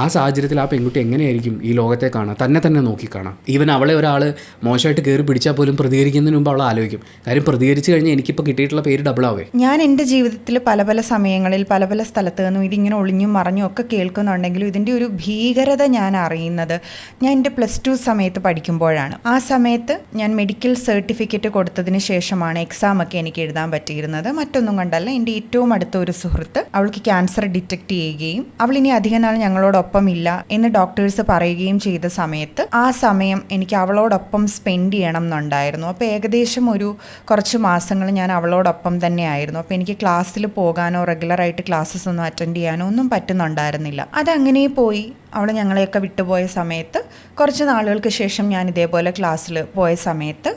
ആ സാഹചര്യത്തിൽ ആ പെൺകുട്ടി എങ്ങനെയായിരിക്കും ഈ ലോകത്തെ കാണുക, തന്നെ നോക്കി കാണാം. ഈവൻ അവളെ ഒരാൾ മോശമായിട്ട് കയറി പിടിച്ചാൽ പോലും പ്രതികരിക്കുന്നതിന് മുമ്പ് അവൾ ആലോചിക്കും. കാര്യം പ്രതികരിച്ച് കഴിഞ്ഞാൽ എനിക്കിപ്പോൾ കിട്ടിയിട്ടുള്ള പേര് ഡബിളാവേ. ഞാൻ എൻ്റെ ജീവിതത്തിൽ പല സമയങ്ങളിൽ പല സ്ഥലത്ത് നിന്നും ഇതിങ്ങനെ ഒളിഞ്ഞും മറഞ്ഞും ഒക്കെ കേൾക്കുന്നുണ്ടെങ്കിലും ഇതിൻ്റെ ഒരു ഭീകരത ഞാൻ അറിയുന്നത് ഞാൻ എൻ്റെ +2 സമയത്ത് പഠിക്കുമ്പോഴാണ്. ആ സമയത്ത് ഞാൻ മെഡിക്കൽ സർട്ടിഫിക്കറ്റ് കൊടുത്തതിന് ശേഷമാണ് എക്സാമൊക്കെ എനിക്ക് എഴുതാൻ പറ്റിയിരുന്നത്. മറ്റൊന്നും കണ്ടല്ല, എൻ്റെ ഏറ്റവും അടുത്ത ഒരു സുഹൃത്ത് അവൾക്ക് ക്യാൻസർ ഡിറ്റക്ട് ചെയ്യുകയും അവൾ ഇനി അധികം നാൾ ഞങ്ങളോടൊപ്പം ഇല്ല എന്ന് ഡോക്ടേഴ്സ് പറയുകയും ചെയ്ത സമയത്ത് ആ സമയം എനിക്ക് അവളോടൊപ്പം സ്പെൻഡ് ചെയ്യണം എന്നുണ്ടായിരുന്നു. അപ്പോൾ ഏകദേശം ഒരു കുറച്ച് മാസങ്ങൾ ഞാൻ അവളോടൊപ്പം തന്നെ ആയിരുന്നു. അപ്പോൾ എനിക്ക് ക്ലാസ്സിൽ പോകാനോ റെഗുലറായിട്ട് ക്ലാസ്സസ് ഒന്നും അറ്റൻഡ് ചെയ്യാനോ ഒന്നും പറ്റുന്നുണ്ടായിരുന്നില്ല. അതങ്ങനെ പോയി. അവൾ ഞങ്ങളെയൊക്കെ വിട്ടുപോയ സമയത്ത് കുറച്ച് നാളുകൾക്ക് ശേഷം ഞാൻ ഇതേപോലെ ക്ലാസ്സിൽ പോയ സമയത്ത്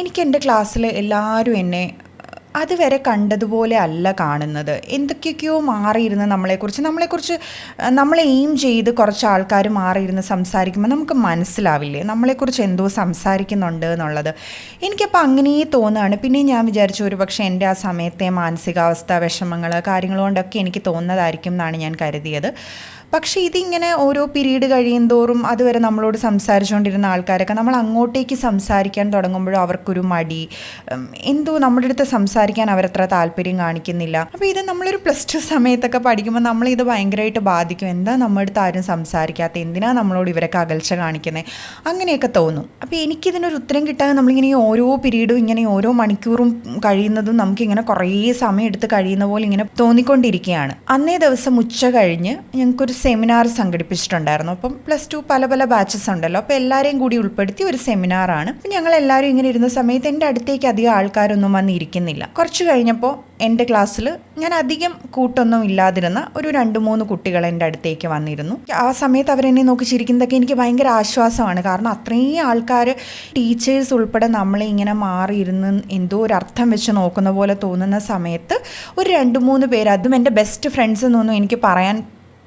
എനിക്ക് എൻ്റെ ക്ലാസ്സിൽ എല്ലാവരും എന്നെ അതുവരെ കണ്ടതുപോലെ അല്ല കാണുന്നത്. എന്തൊക്കെയൊക്കെയോ മാറിയിരുന്ന് നമ്മളെക്കുറിച്ച് നമ്മളെ എയിം ചെയ്ത് കുറച്ച് ആൾക്കാർ മാറിയിരുന്ന് സംസാരിക്കുമ്പോൾ നമുക്ക് മനസ്സിലാവില്ലേ നമ്മളെക്കുറിച്ച് എന്തോ സംസാരിക്കുന്നുണ്ട് എന്നുള്ളത്. എനിക്കപ്പോൾ അങ്ങനെ തോന്നുകയാണ്. പിന്നെ ഞാൻ വിചാരിച്ചു ഒരു പക്ഷേ എൻ്റെ ആ സമയത്തെ മാനസികാവസ്ഥ, വിഷമങ്ങൾ, കാര്യങ്ങൾ കൊണ്ടൊക്കെ എനിക്ക് തോന്നുന്നതായിരിക്കും എന്നാണ് ഞാൻ കരുതിയത്. പക്ഷേ ഇതിങ്ങനെ ഓരോ പീരീഡ് കഴിയും തോറും അതുവരെ നമ്മളോട് സംസാരിച്ചുകൊണ്ടിരുന്ന ആൾക്കാരൊക്കെ നമ്മൾ അങ്ങോട്ടേക്ക് സംസാരിക്കാൻ തുടങ്ങുമ്പോഴും അവർക്കൊരു മടി, എന്തോ നമ്മുടെ അടുത്ത് സംസാരിക്കാൻ അവരത്ര താല്പര്യം കാണിക്കുന്നില്ല. അപ്പോൾ ഇത് നമ്മളൊരു +2 സമയത്തൊക്കെ പഠിക്കുമ്പോൾ നമ്മളിത് ഭയങ്കരമായിട്ട് ബാധിക്കും. എന്താ നമ്മുടെ അടുത്ത് ആരും സംസാരിക്കാത്ത, എന്തിനാ നമ്മളോട് ഇവരൊക്കെ അകൽച്ച കാണിക്കുന്നത്, അങ്ങനെയൊക്കെ തോന്നും. അപ്പോൾ എനിക്കിതിനൊരു ഉത്തരം കിട്ടാതെ നമ്മളിങ്ങനെ ഓരോ പീരീഡും ഇങ്ങനെ ഓരോ മണിക്കൂറും കഴിയുന്നതും നമുക്കിങ്ങനെ കുറേ സമയം എടുത്ത് കഴിയുന്ന പോലെ ഇങ്ങനെ തോന്നിക്കൊണ്ടിരിക്കുകയാണ്. അന്നേ ദിവസം ഉച്ച കഴിഞ്ഞ് ഞങ്ങൾക്കൊരു സെമിനാർ സംഘടിപ്പിച്ചിട്ടുണ്ടായിരുന്നു. അപ്പം +2 പല ബാച്ചസ് ഉണ്ടല്ലോ, അപ്പോൾ എല്ലാവരെയും കൂടി ഉൾപ്പെടുത്തി ഒരു സെമിനാറാണ്. അപ്പം ഞങ്ങൾ എല്ലാവരും ഇങ്ങനെ ഇരുന്ന സമയത്ത് എൻ്റെ അടുത്തേക്ക് അധികം ആൾക്കാരൊന്നും വന്നിരിക്കുന്നില്ല. കുറച്ച് കഴിഞ്ഞപ്പോൾ എൻ്റെ ക്ലാസ്സിൽ ഞാൻ അധികം കൂട്ടൊന്നും ഇല്ലാതിരുന്ന ഒരു 2-3 കുട്ടികൾ എൻ്റെ അടുത്തേക്ക് വന്നിരുന്നു. ആ സമയത്ത് അവരെന്നെ നോക്കി ചിരിക്കുന്നതൊക്കെ എനിക്ക് ഭയങ്കര ആശ്വാസമാണ്. കാരണം അത്രയും ആൾക്കാർ, ടീച്ചേഴ്സ് ഉൾപ്പെടെ നമ്മളെ ഇങ്ങനെ മാറിയിരുന്ന് എന്തോ ഒരു അർത്ഥം വെച്ച് നോക്കുന്ന പോലെ തോന്നുന്ന സമയത്ത് ഒരു 2-3 പേര്, അതും എൻ്റെ ബെസ്റ്റ് ഫ്രണ്ട്സ് എന്നൊന്നും എനിക്ക് പറയാൻ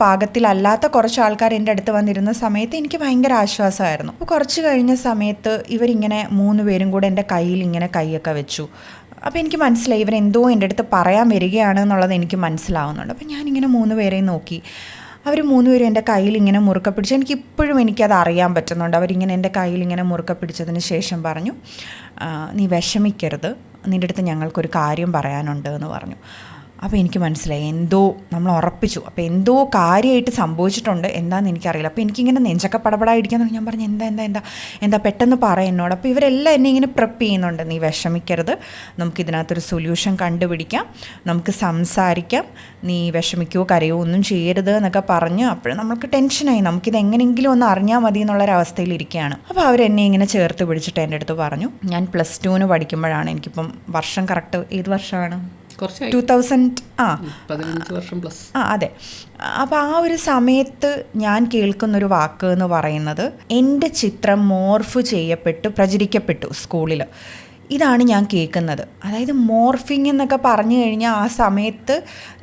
പാകത്തിലല്ലാത്ത കുറച്ച് ആൾക്കാർ എൻ്റെ അടുത്ത് വന്നിരുന്ന സമയത്ത് എനിക്ക് ഭയങ്കര ആശ്വാസമായിരുന്നു. അപ്പോൾ കുറച്ച് കഴിഞ്ഞ സമയത്ത് ഇവരിങ്ങനെ 3 പേരും കൂടെ എൻ്റെ കയ്യിൽ ഇങ്ങനെ കൈയൊക്കെ വെച്ചു. അപ്പോൾ എനിക്ക് മനസ്സിലായി ഇവരെന്തോ എൻ്റെ അടുത്ത് പറയാൻ വരികയാണ് എന്നുള്ളത് എനിക്ക് മനസ്സിലാവുന്നുണ്ട്. അപ്പോൾ ഞാനിങ്ങനെ 3 പേരെയും നോക്കി. അവർ 3 പേരും എൻ്റെ കയ്യിൽ ഇങ്ങനെ മുറുക്കെ പിടിച്ച്, എനിക്കിപ്പോഴും എനിക്കത് അറിയാൻ പറ്റുന്നുണ്ട്. അവരിങ്ങനെ എൻ്റെ കയ്യിൽ ഇങ്ങനെ മുറുക്കെ പിടിച്ചതിന് ശേഷം പറഞ്ഞു, നീ വിഷമിക്കരുത്, നിൻ്റെ അടുത്ത് ഞങ്ങൾക്കൊരു കാര്യം പറയാനുണ്ട് എന്ന് പറഞ്ഞു. അപ്പോൾ എനിക്ക് മനസ്സിലായി എന്തോ നമ്മൾ ഉറപ്പിച്ചു, അപ്പോൾ എന്തോ കാര്യമായിട്ട് സംഭവിച്ചിട്ടുണ്ട്, എന്താണെന്ന് എനിക്കറിയില്ല. അപ്പോൾ എനിക്കിങ്ങനെ നെഞ്ചൊക്കെ പടപടായിരിക്കാൻ ഞാൻ പറഞ്ഞു എന്താ എന്താ എന്താ എന്താ പെട്ടെന്ന് പറ എന്നോട്. അപ്പോൾ ഇവരെല്ലാം എന്നെ ഇങ്ങനെ പ്രെപ്പ് ചെയ്യുന്നുണ്ട്, നീ വിഷമിക്കരുത്, നമുക്കിതിനകത്തൊരു സൊല്യൂഷൻ കണ്ടുപിടിക്കാം, നമുക്ക് സംസാരിക്കാം, നീ വിഷമിക്കുകയോ കരയോ ഒന്നും ചെയ്യരുത് എന്നൊക്കെ പറഞ്ഞ്. അപ്പോഴും നമുക്ക് ടെൻഷനായി, നമുക്കിത് എങ്ങനെയെങ്കിലും ഒന്ന് അറിഞ്ഞാൽ മതി എന്നുള്ളൊരവസ്ഥയിലിരിക്കുകയാണ്. അപ്പോൾ അവരെന്നെ ഇങ്ങനെ ചേർത്ത് പിടിച്ചിട്ട് എൻ്റെ അടുത്ത് പറഞ്ഞു, ഞാൻ +2 പഠിക്കുമ്പോഴാണ്, എനിക്കിപ്പം വർഷം കറക്റ്റ് ഏത് വർഷമാണ്, 2000 15 വർഷം പ്ലസ്. അതെ. അപ്പോൾ ആ ഒരു സമയത്ത് ഞാൻ കേൾക്കുന്നൊരു വാക്ക് എന്ന് പറയുന്നത്, എൻ്റെ ചിത്രം മോർഫ് ചെയ്യപ്പെട്ടു, പ്രചരിക്കപ്പെട്ടു സ്കൂളിൽ. ഇതാണ് ഞാൻ കേൾക്കുന്നത്. അതായത് മോർഫിംഗ് എന്നൊക്കെ പറഞ്ഞു കഴിഞ്ഞാൽ ആ സമയത്ത്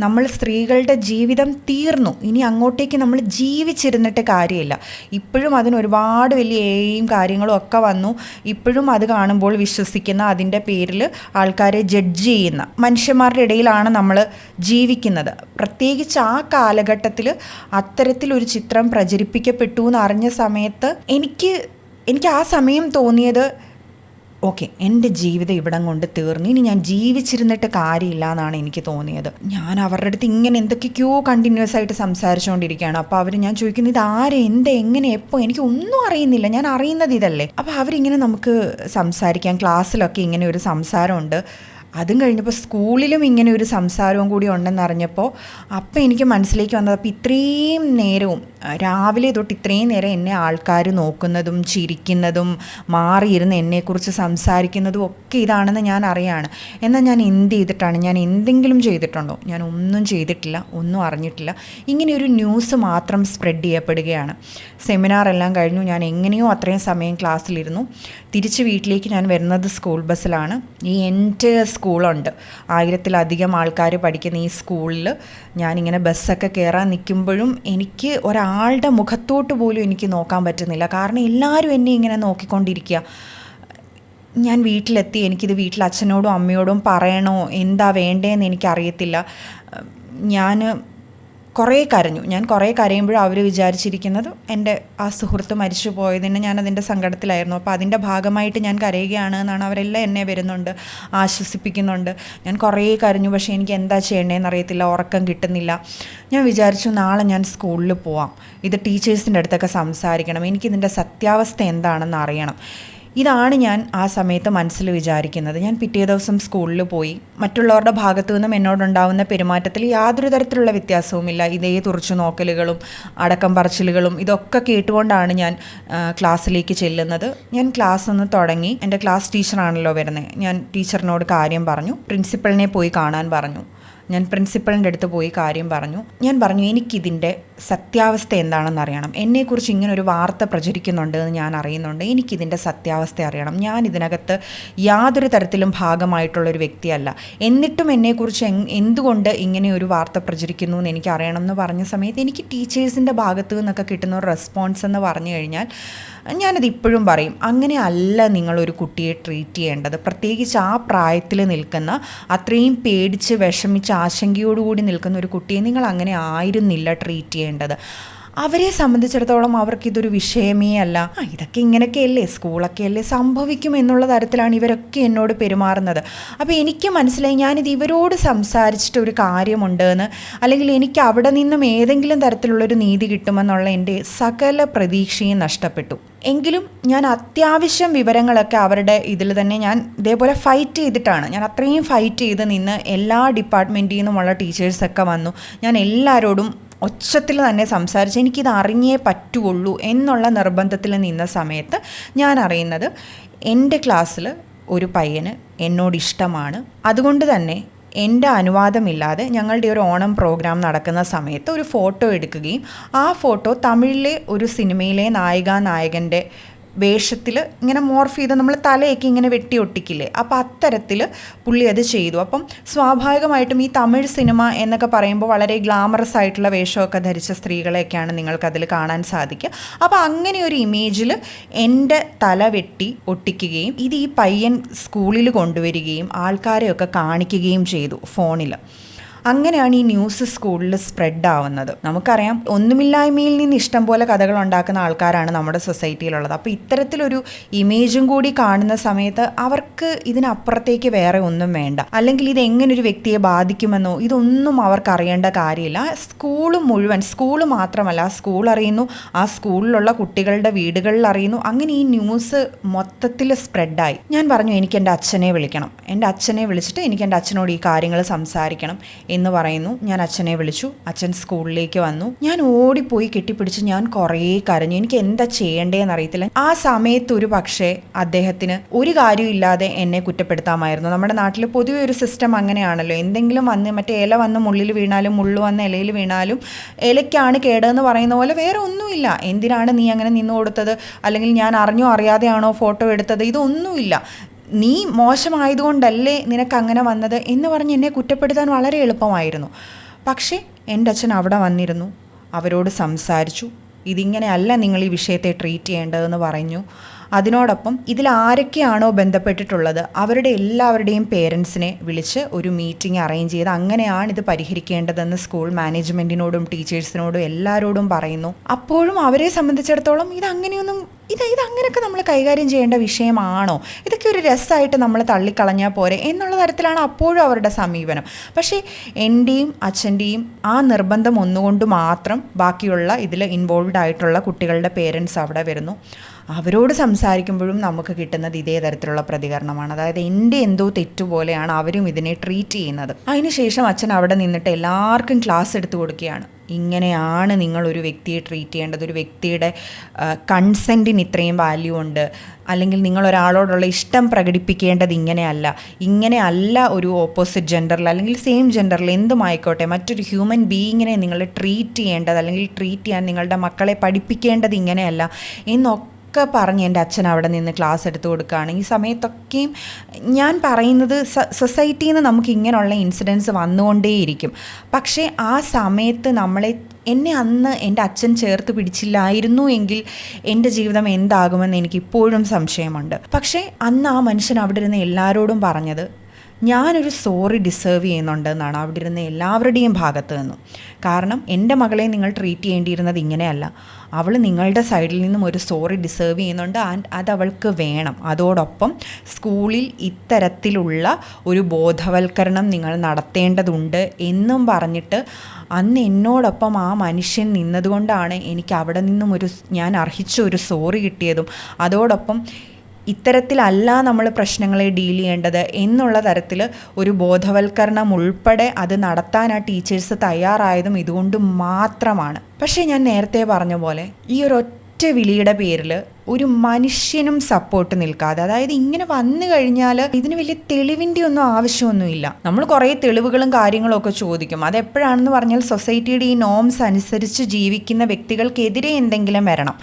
നമ്മൾ സ്ത്രീകളുടെ ജീവിതം തീർന്നു, ഇനി അങ്ങോട്ടേക്ക് നമ്മൾ ജീവിച്ചിരുന്നിട്ട് കാര്യമില്ല. ഇപ്പോഴും അതിന് ഒരുപാട് വലിയ എയും കാര്യങ്ങളും ഒക്കെ വന്നു. ഇപ്പോഴും അത് കാണുമ്പോൾ വിശ്വസിക്കുന്ന, അതിൻ്റെ പേരിൽ ആൾക്കാരെ ജഡ്ജ് ചെയ്യുന്ന മനുഷ്യന്മാരുടെ ഇടയിലാണ് നമ്മൾ ജീവിക്കുന്നത്. പ്രത്യേകിച്ച് ആ കാലഘട്ടത്തിൽ അത്തരത്തിലൊരു ചിത്രം പ്രചരിപ്പിക്കപ്പെട്ടു എന്നറിഞ്ഞ സമയത്ത് എനിക്ക് ആ സമയം തോന്നിയത്, ഓക്കെ, എൻ്റെ ജീവിതം ഇവിടം കൊണ്ട് തീർന്നു, ഇനി ഞാൻ ജീവിച്ചിരുന്നിട്ട് കാര്യമില്ല എന്നാണ് എനിക്ക് തോന്നിയത്. ഞാൻ അവരുടെ അടുത്ത് ഇങ്ങനെ എന്തൊക്കെയോ കണ്ടിന്യൂസ് ആയിട്ട് സംസാരിച്ചുകൊണ്ടിരിക്കുകയാണ്. അപ്പോൾ ഞാൻ ചോദിക്കുന്നത്, ഇത് ആരെ, എന്ത്, എങ്ങനെ, എപ്പോൾ, എനിക്ക് ഒന്നും അറിയുന്നില്ല, ഞാൻ അറിയുന്നത് ഇതല്ലേ. അപ്പോൾ അവരിങ്ങനെ നമുക്ക് സംസാരിക്കാം, ക്ലാസ്സിലൊക്കെ ഇങ്ങനെ ഒരു സംസാരമുണ്ട്. അതും കഴിഞ്ഞപ്പോൾ സ്കൂളിലും ഇങ്ങനെ ഒരു സംസാരവും കൂടി ഉണ്ടെന്നറിഞ്ഞപ്പോൾ അപ്പം എനിക്ക് മനസ്സിലേക്ക് വന്നത്, അപ്പോൾ ഇത്രയും നേരവും രാവിലെ തൊട്ട് ഇത്രയും നേരം എന്നെ ആൾക്കാർ നോക്കുന്നതും ചിരിക്കുന്നതും മാറിയിരുന്ന് എന്നെക്കുറിച്ച് സംസാരിക്കുന്നതും ഒക്കെ ഇതാണെന്ന് ഞാൻ അറിയാണ്. എന്നാൽ ഞാൻ എന്ത് ചെയ്തിട്ടാണ്, ഞാൻ എന്തെങ്കിലും ചെയ്തിട്ടുണ്ടോ? ഞാൻ ഒന്നും ചെയ്തിട്ടില്ല, ഒന്നും അറിഞ്ഞിട്ടില്ല. ഇങ്ങനെയൊരു ന്യൂസ് മാത്രം സ്പ്രെഡ് ചെയ്യപ്പെടുകയാണ്. സെമിനാറെല്ലാം കഴിഞ്ഞു, ഞാൻ എങ്ങനെയോ അത്രയും സമയം ക്ലാസ്സിലിരുന്നു. തിരിച്ച് വീട്ടിലേക്ക് ഞാൻ വരുന്നത് സ്കൂൾ ബസ്സിലാണ്. ഈ എൻ്റെ സ്കൂളുണ്ട്, 1000-ലധികം ആൾക്കാർ പഠിക്കുന്ന ഈ സ്കൂളിൽ ഞാനിങ്ങനെ ബസ്സൊക്കെ കയറാൻ നിൽക്കുമ്പോഴും എനിക്ക് ഒരാളുടെ മുഖത്തോട്ട് പോലും എനിക്ക് നോക്കാൻ പറ്റുന്നില്ല. കാരണം എല്ലാവരും എന്നെ ഇങ്ങനെ നോക്കിക്കൊണ്ടിരിക്കുക. ഞാൻ വീട്ടിലെത്തി, എനിക്കിത് വീട്ടിൽ അച്ഛനോടും അമ്മയോടും പറയണോ, എന്താ വേണ്ടതെന്ന് എനിക്കറിയത്തില്ല. ഞാൻ കുറേ കരഞ്ഞു. ഞാൻ കുറേ കരയുമ്പോഴും അവർ വിചാരിച്ചിരിക്കുന്നത് എൻ്റെ ആ സുഹൃത്ത് മരിച്ചു പോയതിന് ഞാൻ അതിൻ്റെ സങ്കടത്തിലായിരുന്നു. അപ്പോൾ അതിൻ്റെ ഭാഗമായിട്ട് ഞാൻ കരയുകയാണ് എന്നാണ്. അവരെല്ലാം എന്നെ വരുന്നുണ്ട്, ആശ്വസിപ്പിക്കുന്നുണ്ട്. ഞാൻ കുറേ കരഞ്ഞു, പക്ഷേ എനിക്ക് എന്താ ചെയ്യേണ്ടതെന്ന് അറിയത്തില്ല, ഉറക്കം കിട്ടുന്നില്ല. ഞാൻ വിചാരിച്ചു നാളെ ഞാൻ സ്കൂളിൽ പോവാം, ഇത് ടീച്ചേഴ്സിൻ്റെ അടുത്തൊക്കെ സംസാരിക്കണം, എനിക്കിതിൻ്റെ സത്യാവസ്ഥ എന്താണെന്ന് അറിയണം. ഇതാണ് ഞാൻ ആ സമയത്ത് മനസ്സിൽ വിചാരിക്കുന്നത്. ഞാൻ പിറ്റേ ദിവസം സ്കൂളിൽ പോയി. മറ്റുള്ളവരുടെ ഭാഗത്തു നിന്നും എന്നോടുണ്ടാവുന്ന പെരുമാറ്റത്തിൽ യാതൊരു തരത്തിലുള്ള വ്യത്യാസവുമില്ല. ഇതേ തുറച്ചു നോക്കലുകളും അടക്കം പറച്ചിലുകളും ഇതൊക്കെ കേട്ടുകൊണ്ടാണ് ഞാൻ ക്ലാസ്സിലേക്ക് ചെല്ലുന്നത്. ഞാൻ ക്ലാസ് ഒന്ന് തുടങ്ങി. എൻ്റെ ക്ലാസ് ടീച്ചറാണല്ലോ വരുന്നത്. ഞാൻ ടീച്ചറിനോട് കാര്യം പറഞ്ഞു. പ്രിൻസിപ്പളിനെ പോയി കാണാൻ പറഞ്ഞു. ഞാൻ പ്രിൻസിപ്പളിൻ്റെ അടുത്ത് പോയി കാര്യം പറഞ്ഞു. ഞാൻ പറഞ്ഞു, എനിക്കിതിൻ്റെ സത്യാവസ്ഥ എന്താണെന്ന് അറിയണം. എന്നെക്കുറിച്ച് ഇങ്ങനെ ഒരു വാർത്ത പ്രചരിക്കുന്നുണ്ട് എന്ന് ഞാൻ അറിയുന്നുണ്ട്. എനിക്കിതിൻ്റെ സത്യാവസ്ഥ അറിയണം. ഞാൻ ഇതിനകത്ത് യാതൊരു തരത്തിലും ഭാഗമായിട്ടുള്ളൊരു വ്യക്തിയല്ല. എന്നിട്ടും എന്നെക്കുറിച്ച് എന്തുകൊണ്ട് ഇങ്ങനെ ഒരു വാർത്ത പ്രചരിക്കുന്നു എന്ന് എനിക്കറിയണം എന്ന് പറഞ്ഞ സമയത്ത് എനിക്ക് ടീച്ചേഴ്സിൻ്റെ ഭാഗത്തു നിന്നൊക്കെ കിട്ടുന്ന ഒരു റെസ്പോൺസ് എന്ന് പറഞ്ഞു കഴിഞ്ഞാൽ, ഞാനത് ഇപ്പോഴും പറയും, അങ്ങനെ അല്ല നിങ്ങളൊരു കുട്ടിയെ ട്രീറ്റ് ചെയ്യേണ്ടത്. പ്രത്യേകിച്ച് ആ പ്രായത്തിൽ നിൽക്കുന്ന, അത്രയും പേടിച്ച് വിഷമിച്ച് ആശങ്കയോടുകൂടി നിൽക്കുന്ന ഒരു കുട്ടിയെ നിങ്ങൾ അങ്ങനെ ആയിരുന്നില്ല ട്രീറ്റ് ചെയ്യേണ്ടത്. അവരെ സംബന്ധിച്ചിടത്തോളം അവർക്കിതൊരു വിഷയമേ അല്ല. ഇതൊക്കെ ഇങ്ങനെയൊക്കെയല്ലേ, സ്കൂളൊക്കെയല്ലേ, സംഭവിക്കും എന്നുള്ള തരത്തിലാണ് ഇവരൊക്കെ എന്നോട് പെരുമാറുന്നത്. അപ്പോൾ എനിക്ക് മനസ്സിലായി, ഞാനിത് ഇവരോട് സംസാരിച്ചിട്ട് ഒരു കാര്യമുണ്ടെന്ന്, അല്ലെങ്കിൽ എനിക്ക് അവിടെ നിന്നും ഏതെങ്കിലും തരത്തിലുള്ളൊരു നീതി കിട്ടുമെന്നുള്ള എൻ്റെ സകല പ്രതീക്ഷയും നഷ്ടപ്പെട്ടു. എങ്കിലും ഞാൻ അത്യാവശ്യം വിവരങ്ങളൊക്കെ അവരുടെ ഇതിൽ തന്നെ ഞാൻ ഇതേപോലെ ഫൈറ്റ് ചെയ്തിട്ടാണ്. ഞാൻ അത്രയും ഫൈറ്റ് ചെയ്ത് നിന്ന് എല്ലാ ഡിപ്പാർട്ട്മെൻറ്റിൽ നിന്നുമുള്ള ടീച്ചേഴ്സൊക്കെ വന്നു. ഞാൻ എല്ലാവരോടും ഒച്ചത്തിൽ തന്നെ സംസാരിച്ച് എനിക്കിത് അറിഞ്ഞേ പറ്റുള്ളൂ എന്നുള്ള നിർബന്ധത്തിൽ നിന്ന സമയത്ത് ഞാൻ അറിയുന്നത്, എൻ്റെ ക്ലാസ്സിൽ ഒരു പയ്യന് എന്നോട് ഇഷ്ടമാണ്. അതുകൊണ്ട് തന്നെ എൻ്റെ അനുവാദമില്ലാതെ ഞങ്ങളുടെ ഒരു ഓണം പ്രോഗ്രാം നടക്കുന്ന സമയത്ത് ഒരു ഫോട്ടോ എടുക്കുകയും ആ ഫോട്ടോ തമിഴിലെ ഒരു സിനിമയിലെ നായകൻ്റെ വേഷത്തിൽ ഇങ്ങനെ മോർഫ് ചെയ്ത് നമ്മൾ തലയൊക്കെ ഇങ്ങനെ വെട്ടി ഒട്ടിക്കില്ലേ, അപ്പോൾ അത്തരത്തിൽ പുള്ളി അത് ചെയ്തു. അപ്പം സ്വാഭാവികമായിട്ടും ഈ തമിഴ് സിനിമ എന്നൊക്കെ പറയുമ്പോൾ വളരെ ഗ്ലാമറസ് ആയിട്ടുള്ള വേഷമൊക്കെ ധരിച്ച സ്ത്രീകളെയൊക്കെയാണ് നിങ്ങൾക്കതിൽ കാണാൻ സാധിക്കുക. അപ്പോൾ അങ്ങനെ ഒരു ഇമേജിൽ എൻ്റെ തല വെട്ടി ഒട്ടിക്കുകയും ഇത് ഈ പയ്യൻ സ്കൂളിൽ കൊണ്ടുവരികയും ആൾക്കാരെയൊക്കെ കാണിക്കുകയും ചെയ്തു ഫോണിൽ. അങ്ങനെയാണ് ഈ ന്യൂസ് സ്കൂളിൽ സ്പ്രെഡ് ആവുന്നത്. നമുക്കറിയാം, ഒന്നുമില്ലായ്മയിൽ നിന്ന് ഇഷ്ടം പോലെ കഥകൾ ഉണ്ടാക്കുന്ന ആൾക്കാരാണ് നമ്മുടെ സൊസൈറ്റിയിലുള്ളത്. അപ്പോൾ ഇത്തരത്തിലൊരു ഇമേജും കൂടി കാണുന്ന സമയത്ത് അവർക്ക് ഇതിനപ്പുറത്തേക്ക് വേറെ ഒന്നും വേണ്ട, അല്ലെങ്കിൽ ഇത് എങ്ങനെ ഒരു വ്യക്തിയെ ബാധിക്കുമെന്നോ ഇതൊന്നും അവർക്ക് അറിയേണ്ട കാര്യമില്ല. സ്കൂൾ മുഴുവൻ, സ്കൂൾ മാത്രമല്ല, ആ സ്കൂൾ അറിയുന്നു, ആ സ്കൂളിലുള്ള കുട്ടികളുടെ വീടുകളിൽ അറിയുന്നു. അങ്ങനെ ഈ ന്യൂസ് മൊത്തത്തിൽ സ്പ്രെഡായി. ഞാൻ പറഞ്ഞു, എനിക്ക് എൻ്റെ അച്ഛനെ വിളിക്കണം, എൻ്റെ അച്ഛനെ വിളിച്ചിട്ട് എനിക്ക് എൻ്റെ അച്ഛനോട് ഈ കാര്യങ്ങൾ സംസാരിക്കണം എന്ന് പറയുന്നു. ഞാൻ അച്ഛനെ വിളിച്ചു. അച്ഛൻ സ്കൂളിലേക്ക് വന്നു. ഞാൻ ഓടിപ്പോയി കെട്ടിപ്പിടിച്ച് ഞാൻ കുറേ കരഞ്ഞു. എനിക്ക് എന്താ ചെയ്യേണ്ടതെന്ന് അറിയത്തില്ല. ആ സമയത്ത് ഒരു പക്ഷേ അദ്ദേഹത്തിന് ഒരു കാര്യമില്ലാതെ എന്നെ കുറ്റപ്പെടുത്താമായിരുന്നു. നമ്മുടെ നാട്ടിൽ പൊതുവെ ഒരു സിസ്റ്റം അങ്ങനെയാണല്ലോ, എന്തെങ്കിലും വന്ന് മറ്റേ ഇല വന്ന് മുള്ളിൽ വീണാലും മുള്ളു വന്ന് ഇലയിൽ വീണാലും ഇലയ്ക്കാണ് കേടതെന്ന് പറയുന്ന പോലെ വേറെ ഒന്നുമില്ല. എന്തിനാണ് നീ അങ്ങനെ നിന്നു കൊടുത്തത്, അല്ലെങ്കിൽ ഞാൻ അറിഞ്ഞോ അറിയാതെയാണോ ഫോട്ടോ എടുത്തത്, ഇതൊന്നുമില്ല. നീ മോശമായതുകൊണ്ടല്ലേ നിനക്കങ്ങനെ വന്നത് എന്ന് പറഞ്ഞ് എന്നെ കുറ്റപ്പെടുത്താൻ വളരെ എളുപ്പമായിരുന്നു. പക്ഷേ എൻ്റെ അച്ഛൻ അവിടെ വന്നിരുന്നു, അവരോട് സംസാരിച്ചു. ഇതിങ്ങനെയല്ല നിങ്ങൾ ഈ വിഷയത്തെ ട്രീറ്റ് ചെയ്യേണ്ടതെന്ന് പറഞ്ഞു. അതിനോടൊപ്പം ഇതിൽ ആരൊക്കെയാണോ ബന്ധപ്പെട്ടിട്ടുള്ളത് അവരുടെ എല്ലാവരുടെയും പേരൻസിനെ വിളിച്ച് ഒരു മീറ്റിംഗ് അറേഞ്ച് ചെയ്ത് അങ്ങനെയാണ് ഇത് പരിഹരിക്കേണ്ടതെന്ന് സ്കൂൾ മാനേജ്മെൻറ്റിനോടും ടീച്ചേഴ്സിനോടും എല്ലാവരോടും പറയുന്നു. അപ്പോഴും അവരെ സംബന്ധിച്ചിടത്തോളം ഇതങ്ങനെയൊന്നും ഇതങ്ങനെയൊക്കെ നമ്മൾ കൈകാര്യം ചെയ്യേണ്ട വിഷയമാണോ, ഇതൊക്കെ ഒരു രസമായിട്ട് നമ്മൾ തള്ളിക്കളഞ്ഞാൽ പോരെ എന്നുള്ള തരത്തിലാണ് അപ്പോഴും അവരുടെ സമീപനം. പക്ഷേ എൻ്റെയും അച്ഛൻ്റെയും ആ നിർബന്ധം ഒന്നുകൊണ്ട് മാത്രം ബാക്കിയുള്ള ഇതിൽ ഇൻവോൾവ്ഡ് ആയിട്ടുള്ള കുട്ടികളുടെ പേരൻസ് അവിടെ വരുന്നു. അവരോട് സംസാരിക്കുമ്പോഴും നമുക്ക് കിട്ടുന്നത് ഇതേ തരത്തിലുള്ള പ്രതികരണമാണ്. അതായത് എൻ്റെ എന്തോ തെറ്റുപോലെയാണ് അവരും ഇതിനെ ട്രീറ്റ് ചെയ്യുന്നത്. അതിനുശേഷം അച്ഛൻ അവിടെ നിന്നിട്ട് എല്ലാവർക്കും ക്ലാസ് എടുത്തു കൊടുക്കുകയാണ്. ഇങ്ങനെയാണ് നിങ്ങളൊരു വ്യക്തിയെ ട്രീറ്റ് ചെയ്യേണ്ടത്, ഒരു വ്യക്തിയുടെ കൺസെൻറ്റിന് ഇത്രയും വാല്യൂ ഉണ്ട്, അല്ലെങ്കിൽ നിങ്ങളൊരാളോടുള്ള ഇഷ്ടം പ്രകടിപ്പിക്കേണ്ടത് ഇങ്ങനെയല്ല ഒരു ഓപ്പോസിറ്റ് ജെൻഡറിൽ അല്ലെങ്കിൽ സെയിം ജെൻഡറിൽ എന്തുമായിക്കോട്ടെ മറ്റൊരു ഹ്യൂമൻ ബീയിങ്ങിനെ നിങ്ങൾ ട്രീറ്റ് ചെയ്യേണ്ടത്, അല്ലെങ്കിൽ ട്രീറ്റ് ചെയ്യാൻ നിങ്ങളുടെ മക്കളെ പഠിപ്പിക്കേണ്ടത് ഇങ്ങനെയല്ല എന്നൊക്കെ പറഞ്ഞ് എൻ്റെ അച്ഛൻ അവിടെ നിന്ന് ക്ലാസ് എടുത്തു കൊടുക്കുകയാണ്. ഈ സമയത്തൊക്കെയും ഞാൻ പറയുന്നത് സൊസൈറ്റിയിൽ നിന്ന് നമുക്ക് ഇങ്ങനെയുള്ള ഇൻസിഡൻസ് വന്നുകൊണ്ടേയിരിക്കും. പക്ഷേ ആ സമയത്ത് എന്നെ അന്ന് എൻ്റെ അച്ഛൻ ചേർത്ത് പിടിച്ചില്ലായിരുന്നു എങ്കിൽ എൻ്റെ ജീവിതം എന്താകുമെന്ന് എനിക്കിപ്പോഴും സംശയമുണ്ട്. പക്ഷേ അന്ന് ആ മനുഷ്യൻ അവിടെ ഇരുന്ന് എല്ലാവരോടും പറഞ്ഞത്, ഞാനൊരു സോറി ഡിസേർവ് ചെയ്യുന്നുണ്ടെന്നാണ് അവിടെ ഇരുന്ന എല്ലാവരുടെയും ഭാഗത്ത് നിന്നും. കാരണം എൻ്റെ മകളെ നിങ്ങൾ ട്രീറ്റ് ചെയ്യേണ്ടിയിരുന്നത് ഇങ്ങനെയല്ല, അവൾ നിങ്ങളുടെ സൈഡിൽ നിന്നും ഒരു സോറി ഡിസേർവ് ചെയ്യുന്നുണ്ട്, ആൻഡ് അതവൾക്ക് വേണം. അതോടൊപ്പം സ്കൂളിൽ ഇത്തരത്തിലുള്ള ഒരു ബോധവൽക്കരണം നിങ്ങൾ നടത്തേണ്ടതുണ്ട് എന്നും പറഞ്ഞിട്ട് അന്ന് എന്നോടൊപ്പം ആ മനുഷ്യൻ നിന്നതുകൊണ്ടാണ് എനിക്ക് അവിടെ നിന്നും ഞാൻ അർഹിച്ച ഒരു സോറി കിട്ടിയതും അതോടൊപ്പം ഇത്തരത്തിലല്ല നമ്മൾ പ്രശ്നങ്ങളെ ഡീൽ ചെയ്യേണ്ടത് എന്നുള്ള തരത്തിൽ ഒരു ബോധവൽക്കരണം ഉൾപ്പെടെ അത് നടത്താൻ ആ ടീച്ചേഴ്സ് തയ്യാറായതും ഇതുകൊണ്ട് മാത്രമാണ്. പക്ഷേ ഞാൻ നേരത്തെ പറഞ്ഞ പോലെ ഈ ഒരൊറ്റ വിളിയുടെ പേരിൽ ഒരു മനുഷ്യനും സപ്പോർട്ട് നിൽക്കാതെ, അതായത് ഇങ്ങനെ വന്നു കഴിഞ്ഞാൽ ഇതിന് വലിയ തെളിവിൻ്റെ ഒന്നും ആവശ്യമൊന്നുമില്ല. നമ്മൾ കുറേ തെളിവുകളും കാര്യങ്ങളും ഒക്കെ ചോദിക്കും. അതെപ്പോഴാണെന്ന് പറഞ്ഞാൽ സൊസൈറ്റിയുടെ ഈ നോംസ് അനുസരിച്ച് ജീവിക്കുന്ന വ്യക്തികൾക്കെതിരെ എന്തെങ്കിലും വരണം.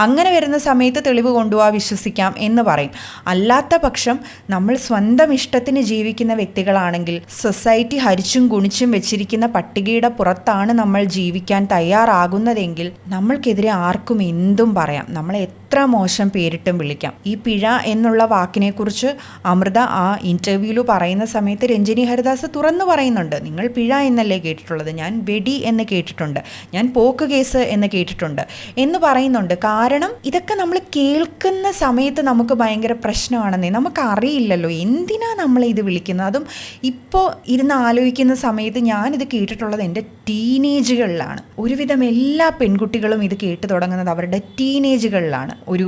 അങ്ങനെ വരുന്ന സമയത്ത് തെളിവ് കൊണ്ടുപോവാ വിശ്വസിക്കാം എന്ന് പറയും. അല്ലാത്ത പക്ഷം നമ്മൾ സ്വന്തം ഇഷ്ടത്തിന് ജീവിക്കുന്ന വ്യക്തികളാണെങ്കിൽ സൊസൈറ്റി ഹരിച്ചും ഗുണിച്ചും വെച്ചിരിക്കുന്ന പട്ടികയുടെ പുറത്താണ് നമ്മൾ ജീവിക്കാൻ തയ്യാറാകുന്നതെങ്കിൽ നമ്മൾക്കെതിരെ ആർക്കും എന്തും പറയാം, നമ്മളെ എത്ര മോശം പേരിട്ടും വിളിക്കാം. ഈ പിഴ എന്നുള്ള വാക്കിനെക്കുറിച്ച് അമൃത ആ ഇൻ്റർവ്യൂവിൽ പറയുന്ന സമയത്ത് രഞ്ജിനി ഹരിദാസ് തുറന്നു പറയുന്നുണ്ട്, നിങ്ങൾ പിഴ എന്നല്ലേ കേട്ടിട്ടുള്ളത്, ഞാൻ വെടി എന്ന് കേട്ടിട്ടുണ്ട്, ഞാൻ പോക്ക് കേസ് എന്ന് കേട്ടിട്ടുണ്ട് എന്ന് പറയുന്നുണ്ട്. കാരണം ഇതൊക്കെ നമ്മൾ കേൾക്കുന്ന സമയത്ത് നമുക്ക് ഭയങ്കര പ്രശ്നമാണെന്നേ, നമുക്കറിയില്ലല്ലോ എന്തിനാ നമ്മളെ ഇത് വിളിക്കുന്നത്. അതും ഇപ്പോൾ ഇരുന്ന് ആലോചിക്കുന്ന സമയത്ത് ഞാനിത് കേട്ടിട്ടുള്ളത് എൻ്റെ ടീനേജുകളിലാണ്. ഒരുവിധം എല്ലാ പെൺകുട്ടികളും ഇത് കേട്ട് തുടങ്ങുന്നത് അവരുടെ ടീനേജുകളിലാണ്. ഒരു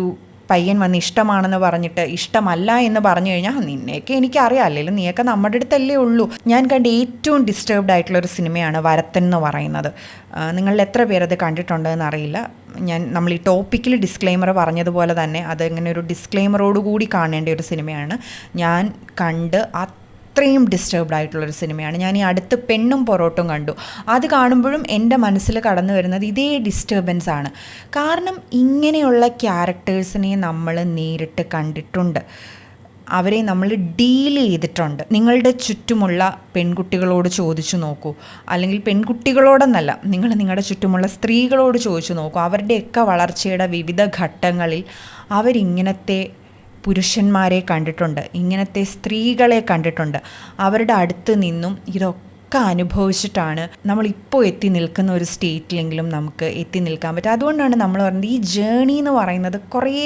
പയ്യൻ വന്ന് ഇഷ്ടമാണെന്ന് പറഞ്ഞിട്ട് ഇഷ്ടമല്ല എന്ന് പറഞ്ഞു കഴിഞ്ഞാൽ നിന്നെയൊക്കെ എനിക്കറിയാം, അല്ലെങ്കിൽ നീയൊക്കെ നമ്മുടെ അടുത്തല്ലേ ഉള്ളൂ. ഞാൻ കണ്ട ഏറ്റവും ഡിസ്റ്റർബ്ഡ് ആയിട്ടുള്ളൊരു സിനിമയാണ് വരത്തൻ എന്ന് പറയുന്നത്. നിങ്ങളിൽ എത്ര പേരത് കണ്ടിട്ടുണ്ടെന്ന് അറിയില്ല. നമ്മൾ ഈ ടോപ്പിക്കിൽ ഡിസ്ക്ലെയിമർ പറഞ്ഞതുപോലെ തന്നെ അത് ഇങ്ങനെ ഒരു ഡിസ്ക്ലെയിമറോടുകൂടി കാണേണ്ട ഒരു സിനിമയാണ്. ഞാൻ കണ്ട് അത്രയും ഡിസ്റ്റർബ്ഡ് ആയിട്ടുള്ളൊരു സിനിമയാണ്. ഞാൻ ഈ അടുത്ത് പെണ്ണും പൊറോട്ടും കണ്ടു. അത് കാണുമ്പോഴും എൻ്റെ മനസ്സിൽ കടന്നു വരുന്നത് ഇതേ ഡിസ്റ്റർബൻസ് ആണ്. കാരണം ഇങ്ങനെയുള്ള ക്യാരക്ടേഴ്സിനെ നമ്മൾ നേരിട്ട് കണ്ടിട്ടുണ്ട്, അവരെ നമ്മൾ ഡീൽ ചെയ്തിട്ടുണ്ട്. നിങ്ങളുടെ ചുറ്റുമുള്ള പെൺകുട്ടികളോട് ചോദിച്ചു നോക്കൂ, അല്ലെങ്കിൽ പെൺകുട്ടികളോടെന്നല്ല, നിങ്ങൾ നിങ്ങളുടെ ചുറ്റുമുള്ള സ്ത്രീകളോട് ചോദിച്ചു നോക്കൂ. അവരുടെയൊക്കെ വളർച്ചയുടെ വിവിധ ഘട്ടങ്ങളിൽ അവരിങ്ങനത്തെ പുരുഷന്മാരെ കണ്ടിട്ടുണ്ട്, ഇങ്ങനത്തെ സ്ത്രീകളെ കണ്ടിട്ടുണ്ട്. അവരുടെ അടുത്ത് നിന്നും ഇതൊക്കെ ഒക്കെ അനുഭവിച്ചിട്ടാണ് നമ്മളിപ്പോൾ എത്തി നിൽക്കുന്ന ഒരു സ്റ്റേറ്റിലെങ്കിലും നമുക്ക് എത്തി നിൽക്കാൻ പറ്റും. അതുകൊണ്ടാണ് നമ്മൾ പറയുന്നത് ഈ ജേണി എന്ന് പറയുന്നത് കുറേ